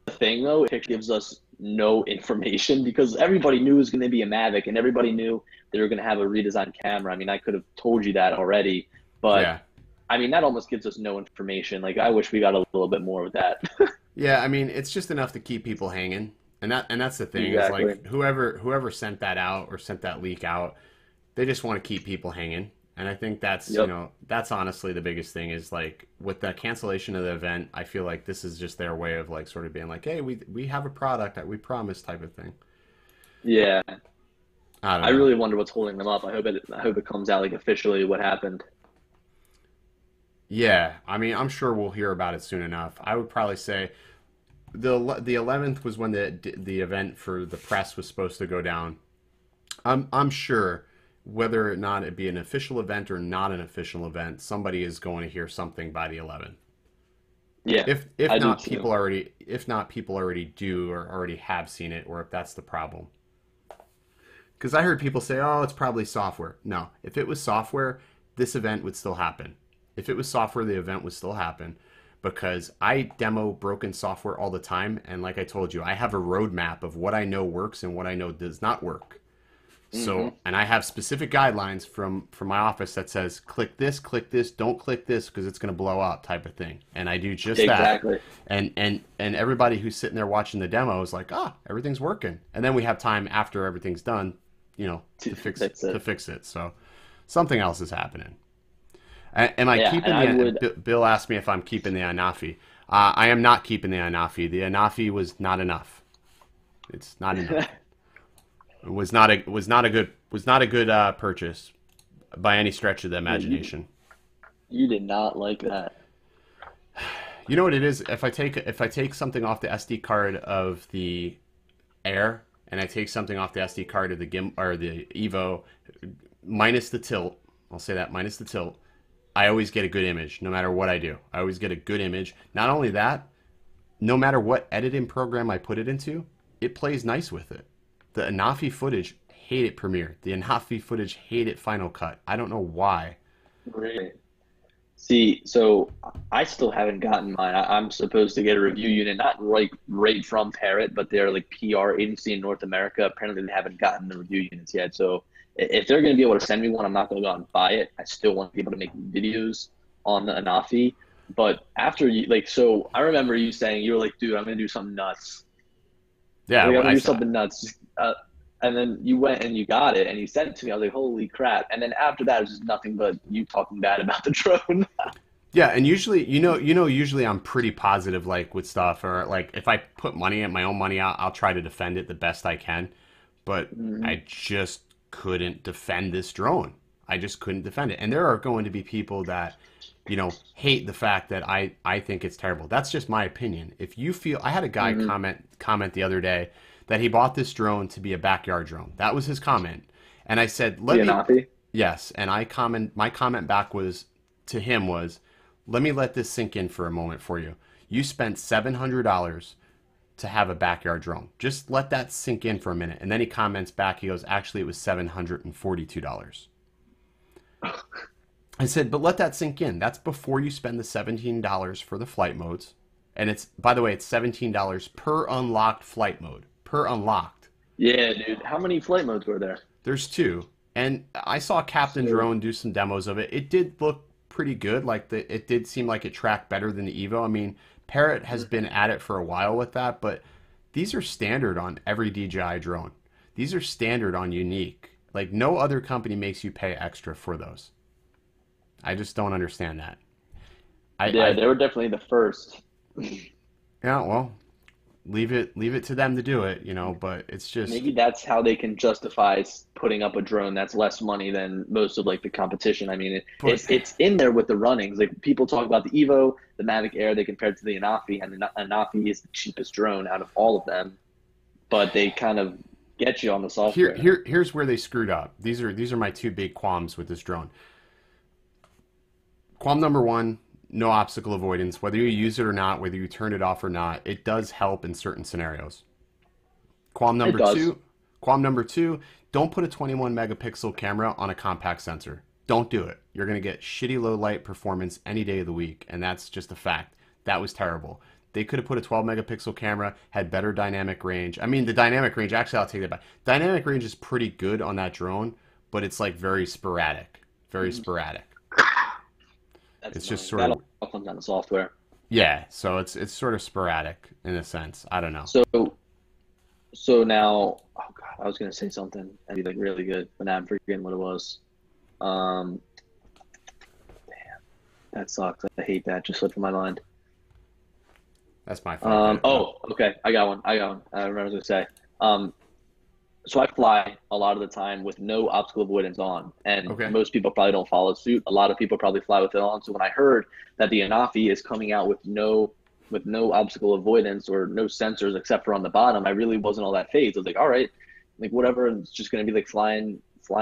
Speaker 4: The thing though, it gives us no information because everybody knew it was going to be a Mavic, and everybody knew they were going to have a redesigned camera. I mean, I could have told you that already, but
Speaker 3: Yeah.
Speaker 4: I mean, that almost gives us no information. Like, I wish we got a little bit more with that.
Speaker 3: Yeah, I mean, it's just enough to keep people hanging. And that's the thing is
Speaker 4: Exactly.
Speaker 3: like whoever sent that out or sent that leak out, they just want to keep people hanging. And I think
Speaker 4: Yep.
Speaker 3: that's honestly the biggest thing is like with the cancellation of the event, I feel like this is just their way of like sort of being like, "Hey, we have a product that we promised," type of thing.
Speaker 4: Yeah.
Speaker 3: I don't
Speaker 4: I
Speaker 3: know.
Speaker 4: really wonder what's holding them up. I hope it comes out like officially what happened.
Speaker 3: Yeah, I mean, I'm sure we'll hear about it soon enough. I would probably say the 11th was when the event for the press was supposed to go down. I'm sure whether or not it be an official event or not an official event, somebody is going to hear something by the 11th.
Speaker 4: Yeah,
Speaker 3: If
Speaker 4: I do
Speaker 3: not
Speaker 4: too.
Speaker 3: people already do or already have seen it, or if that's the problem. Because I heard people say, "Oh, it's probably software." No, if it was software, this event would still happen. If it was software, the event would still happen. Because I demo broken software all the time, and like I told you, I have a roadmap of what I know works and what I know does not work.
Speaker 4: Hmm.
Speaker 3: So, and I have specific guidelines from my office that says click this, don't click this because it's going to blow up type of thing. And I do just that.
Speaker 4: Exactly.
Speaker 3: And everybody who's sitting there watching the demo is like, "Ah, everything's working." And then we have time after everything's done,
Speaker 4: That's
Speaker 3: to
Speaker 4: it.
Speaker 3: fix it. So, something else is happening. Am I
Speaker 4: Yeah, and
Speaker 3: keeping
Speaker 4: I would.
Speaker 3: Bill asked me if I'm keeping the Anafi. I am not keeping the Anafi. The Anafi was not enough. It's not enough. It was not a good purchase by any stretch of the
Speaker 4: Yeah,
Speaker 3: imagination.
Speaker 4: you did not like that.
Speaker 3: You know what it is? If I take something off the SD card of the Air and I take something off the SD card of the Gim or the Evo minus the tilt, I'll say that minus the tilt, I always get a good image no matter what I do. I always get a good image. Not only that, no matter what editing program I put it into, it plays nice with it. The Anafi footage, hate it Premiere. The Anafi footage, hate it Final Cut. I don't know why.
Speaker 4: Really? See, so I still haven't gotten mine. I'm supposed to get a review unit, not like right from Parrot, but they're like PR agency in North America. Apparently, they haven't gotten the review units yet. So if they're going to be able to send me one, I'm not going to go out and buy it. I still want to be able to make videos on the Anafi. But after you, like, so I remember you saying, you were like, dude, I'm going to do something nuts.
Speaker 3: Yeah,
Speaker 4: Like, I'm
Speaker 3: well,
Speaker 4: going to do something nuts. And then you went and you got it and you sent it to me. I was like, holy crap. And then after that, it was just nothing but you talking bad about the drone.
Speaker 3: yeah, and usually, usually I'm pretty positive, like with stuff, or like if I put money in my own money out, I'll try to defend it the best I can. But I just couldn't defend this drone. I just couldn't defend it. And there are going to be people that, hate the fact that I think it's terrible. That's just my opinion. If you feel, I had a guy comment the other day that he bought this drone to be a backyard drone. That was his comment. And I said,
Speaker 4: Anafi?
Speaker 3: yes. And my comment back to him was, let this sink in for a moment for you. You spent $700 to have a backyard drone. Just let that sink in for a minute. And then he comments back, he goes, actually, it was $742. I said, but let that sink in. That's before you spend the $17 for the flight modes. And it's, by the way, it's $17 per unlocked flight mode. Per unlocked.
Speaker 4: Yeah, dude. How many flight modes were there?
Speaker 3: There's 2. And I saw Captain Drone do some demos of it. It did look pretty good. Like it did seem like it tracked better than the Evo. I mean, Parrot has been at it for a while with that, but these are standard on every DJI drone. These are standard on Unique. Like no other company makes you pay extra for those. I just don't understand that.
Speaker 4: They were definitely the first.
Speaker 3: Yeah, well, leave it to them to do it, but it's just
Speaker 4: Maybe that's how they can justify putting up a drone that's less money than most of like the competition. I mean, it's in there with the runnings. Like people talk about the Evo, the Mavic Air, they compare it to the Anafi, and the Anafi is the cheapest drone out of all of them. But they kind of get you on the software.
Speaker 3: Here's where they screwed up. These are my 2 big qualms with this drone. Qualm number 1, no obstacle avoidance. Whether you use it or not, whether you turn it off or not, it does help in certain scenarios. Qualm number 2, don't put a 21 megapixel camera on a compact sensor. Don't do it. You're going to get shitty low light performance any day of the week, and that's just a fact. That was terrible. They could have put a 12 megapixel camera, had better dynamic range. I mean, the dynamic range, actually, I'll take that back. Dynamic range is pretty good on that drone, but it's like very sporadic. Very sporadic.
Speaker 4: That's
Speaker 3: it's
Speaker 4: annoying.
Speaker 3: just sort
Speaker 4: that
Speaker 3: of
Speaker 4: all comes down to software.
Speaker 3: Yeah, so it's sort of sporadic in a sense. I don't know.
Speaker 4: So now, oh god, I was gonna say something and be like really good, but now I'm forgetting what it was. Damn, that sucks. I hate that. Just slipped from my mind.
Speaker 3: That's my fault.
Speaker 4: Oh, okay. I got one. I remember what I was gonna say. So I fly a lot of the time with no obstacle avoidance on, and most people probably don't follow suit. A lot of people probably fly with it on. So when I heard that the Anafi is coming out with no obstacle avoidance or no sensors except for on the bottom, I really wasn't all that phased. I was like, all right, like whatever. It's just gonna be like flying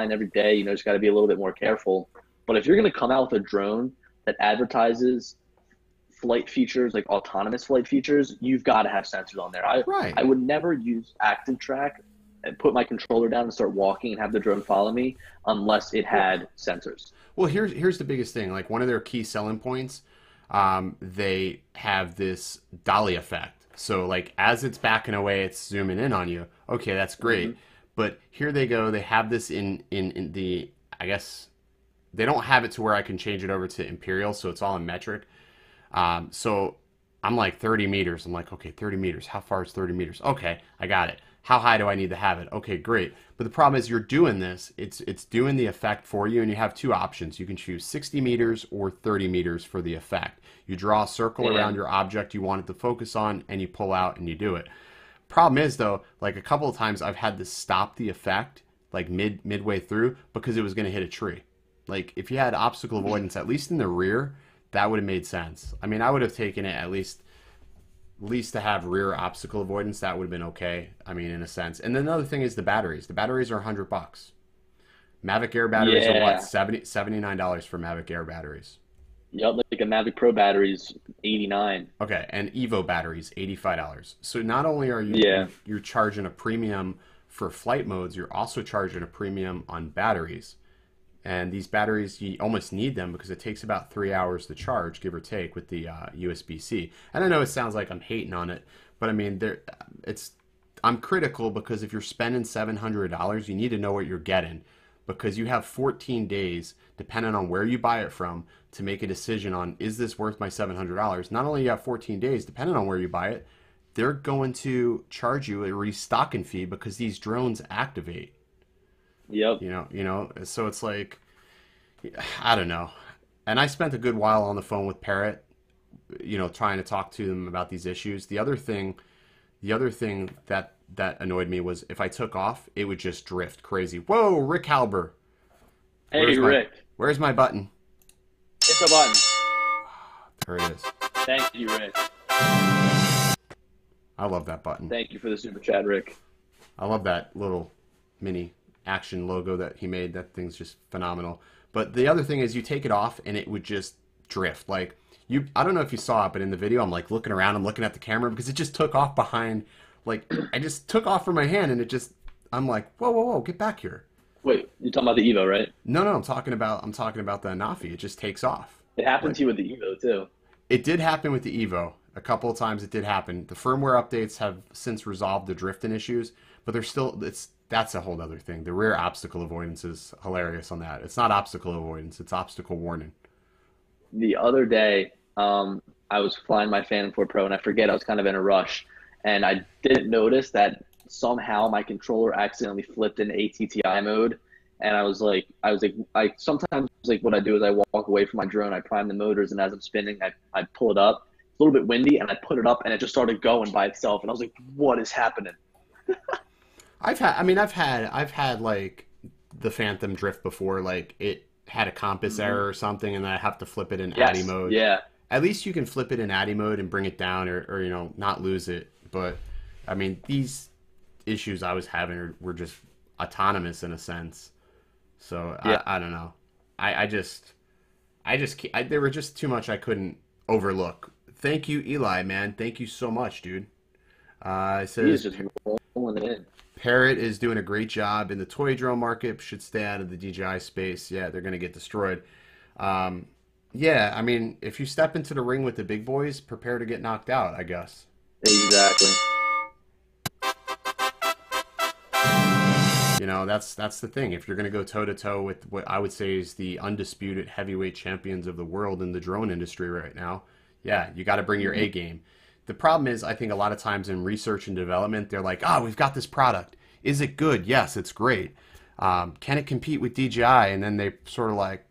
Speaker 4: every day. Just got to be a little bit more careful. But if you're gonna come out with a drone that advertises flight features, like autonomous flight features, you've got to have sensors on there. I would never use active track and put my controller down and start walking and have the drone follow me unless it had sensors.
Speaker 3: Well, here's the biggest thing. Like one of their key selling points, they have this dolly effect. So like as it's backing away, it's zooming in on you. Okay, that's great. But here they go. They have this in the, I guess they don't have it to where I can change it over to imperial, so it's all in metric. So I'm like 30 meters. I'm like, okay, 30 meters. How far is 30 meters? Okay, I got it. How high do I need to have it? Okay, great. But the problem is you're doing this. It's doing the effect for you, and you have 2 options. You can choose 60 meters or 30 meters for the effect. You draw a circle around your object you want it to focus on, and you pull out and you do it. Problem is, though, like a couple of times I've had to stop the effect like midway through because it was going to hit a tree. Like if you had obstacle avoidance, at least in the rear, that would have made sense. I mean, I would have taken it at least to have rear obstacle avoidance. That would have been okay. I mean, in a sense. And then another thing is the batteries. The batteries are $100. Mavic Air batteries are what?
Speaker 4: Yeah.
Speaker 3: $79 for Mavic Air batteries.
Speaker 4: Yep, like a Mavic Pro battery's 89.
Speaker 3: Okay, and Evo batteries, $85. So not only are
Speaker 4: Yeah.
Speaker 3: you're charging a premium for flight modes, you're also charging a premium on batteries. And these batteries, you almost need them because it takes about 3 hours to charge, give or take, with the USB-C. And I know it sounds like I'm hating on it, but I mean, I'm critical because if you're spending $700, you need to know what you're getting because you have 14 days, depending on where you buy it from, to make a decision on, is this worth my $700? Not only you have 14 days, depending on where you buy it, they're going to charge you a restocking fee because these drones activate.
Speaker 4: Yep.
Speaker 3: So it's like, I don't know. And I spent a good while on the phone with Parrot, trying to talk to them about these issues. The other thing that annoyed me was if I took off, it would just drift crazy. Whoa, Rick Halber.
Speaker 4: Hey, Rick.
Speaker 3: Where's my button?
Speaker 4: Hit the button.
Speaker 3: There it is.
Speaker 4: Thank you, Rick.
Speaker 3: I love that button.
Speaker 4: Thank you for the super chat, Rick.
Speaker 3: I love that little mini action logo that he made. That thing's just phenomenal. But the other thing is you take it off and it would just drift. Like I don't know if you saw it, but in the video I'm like looking around, I'm looking at the camera because it just took off behind, like I just took off from my hand and I'm like, whoa, get back here.
Speaker 4: Wait, you're talking about the Evo, right?
Speaker 3: No, I'm talking about the Anafi. It just takes off.
Speaker 4: It happened to you with the Evo too.
Speaker 3: It did happen with the Evo. A couple of times it did happen. The firmware updates have since resolved the drifting issues, but that's a whole other thing. The rear obstacle avoidance is hilarious on that. It's not obstacle avoidance, it's obstacle warning.
Speaker 4: The other day, I was flying my Phantom 4 Pro and I forget I was kind of in a rush and I didn't notice that somehow my controller accidentally flipped into ATTI mode. And I sometimes like what I do is I walk away from my drone, I prime the motors, and as I'm spinning, I pull it up. It's a little bit windy, and I put it up, and it just started going by itself. And I was like, "What is happening?"
Speaker 3: I've had like the Phantom drift before. Like it had a compass error or something, and I have to flip it in ADI mode.
Speaker 4: Yeah.
Speaker 3: At least you can flip it in ADI mode and bring it down, or not lose it. But I mean, these issues I was having were just autonomous in a sense. So
Speaker 4: yeah.
Speaker 3: I don't know. There were just too much I couldn't overlook. Thank you, Eli, man. Thank you so much, dude. It says,
Speaker 4: He's just rolling it in.
Speaker 3: Parrot is doing a great job in the toy drone market. Should stay out of the DJI space. Yeah, they're going to get destroyed. Yeah, I mean, if you step into the ring with the big boys, prepare to get knocked out, I guess.
Speaker 4: Exactly.
Speaker 3: That's the thing. If you're going to go toe-to-toe with what I would say is the undisputed heavyweight champions of the world in the drone industry right now, yeah, you got to bring your A game. The problem is, I think a lot of times in research and development, they're like, we've got this product. Is it good? Yes, it's great. Can it compete with DJI? And then they sort of like,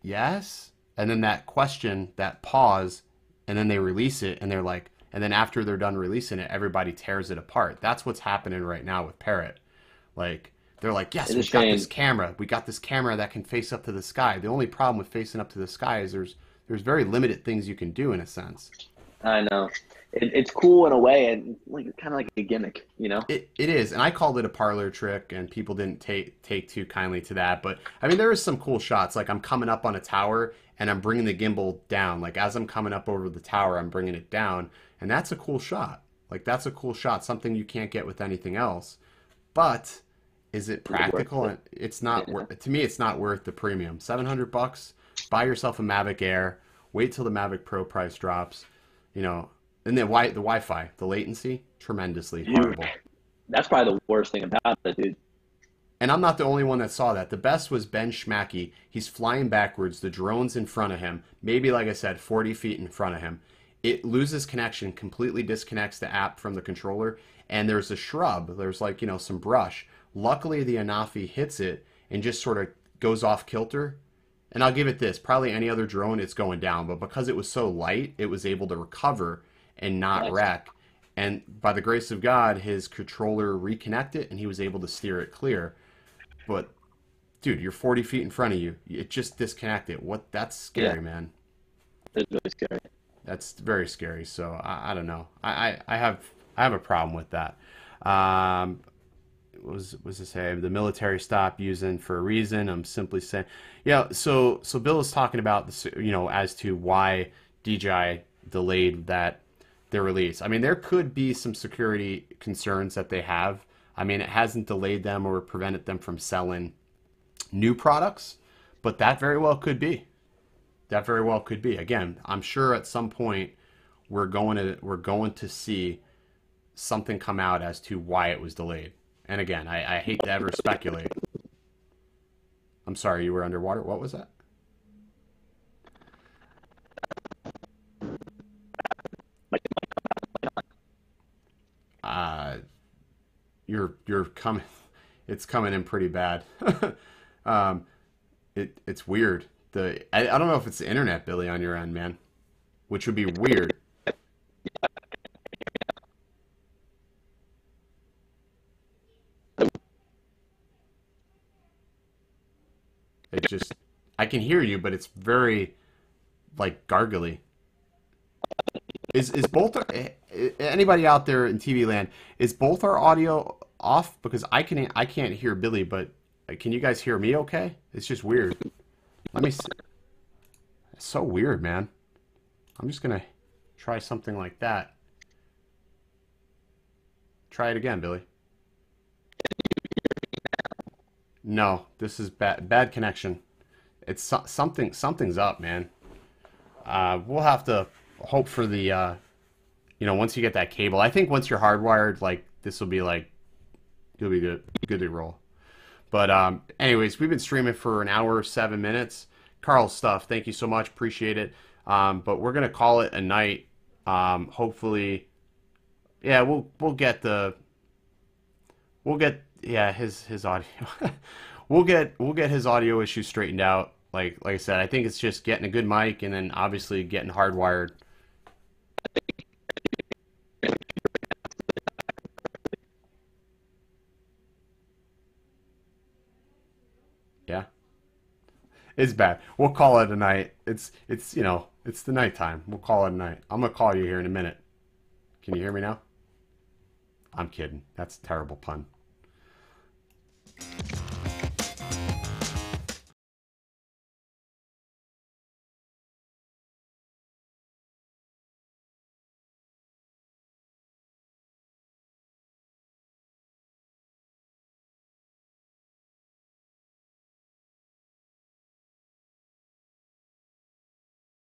Speaker 3: yes. And then that question, that pause, and then they release it, and they're like, and then after they're done releasing it, everybody tears it apart. That's what's happening right now with Parrot. Like, they're like, yes, we've got this camera. We got this camera that can face up to the sky. The only problem with facing up to the sky is there's very limited things you can do in a sense.
Speaker 4: I know. It's cool in a way, and like kind of like a gimmick,
Speaker 3: It is, and I called it a parlor trick, and people didn't take too kindly to that. But I mean, there is some cool shots. Like I'm coming up on a tower, and I'm bringing the gimbal down. Like as I'm coming up over the tower, I'm bringing it down, and that's a cool shot. Like that's a cool shot, something you can't get with anything else. But is it practical? And it's not worth. To me, it's not worth the premium. $700. Buy yourself a Mavic Air. Wait till the Mavic Pro price drops. And then the Wi-Fi, the latency, tremendously horrible.
Speaker 4: That's probably the worst thing about it, dude.
Speaker 3: And I'm not the only one that saw that. The best was Ben Schmacky. He's flying backwards. The drone's in front of him. Maybe, like I said, 40 feet in front of him. It loses connection, completely disconnects the app from the controller. And there's a shrub. There's like, some brush. Luckily, the Anafi hits it and just sort of goes off kilter. And I'll give it this. Probably any other drone, it's going down. But because it was so light, it was able to recover and not wreck. And by the grace of God, his controller reconnected and he was able to steer it clear. But, dude, you're 40 feet in front of you. It just disconnected. That's scary, man.
Speaker 4: It's really scary.
Speaker 3: That's very scary. So I don't know. I have a problem with that. was to say the military stopped using for a reason. I'm simply saying, yeah. So Bill is talking about this, as to why DJI delayed their release. I mean, there could be some security concerns that they have. I mean, it hasn't delayed them or prevented them from selling new products, but that very well could be. That very well could be. Again, I'm sure at some point we're going to see something come out as to why it was delayed. And again, I hate to ever speculate. I'm sorry, you were underwater. What was that? You're coming. It's coming in pretty bad. It's weird. I don't know if it's the internet, Billy, on your end, man, which would be weird. It just, I can hear you, but it's very like gargly. Is both anybody out there in TV land? Is both our audio off? Because I can't hear Billy, but can you guys hear me? Okay, it's just weird. Let me see. It's so weird, man. I'm just gonna try something like that. Try it again, Billy. No, this is bad connection. It's something's up, man. We'll have to hope for the once you get that cable. I think once you're hardwired, like this will be like you'll be good to roll. But anyways, we've been streaming for an hour 7 minutes. Carl's stuff, thank you so much, appreciate it. But we're gonna call it a night. Hopefully, yeah, we'll get his audio. we'll get his audio issues straightened out. Like I said, I think it's just getting a good mic and then obviously getting hardwired. Yeah. It's bad. We'll call it a night. It's it's the nighttime. We'll call it a night. I'm gonna call you here in a minute. Can you hear me now? I'm kidding. That's a terrible pun.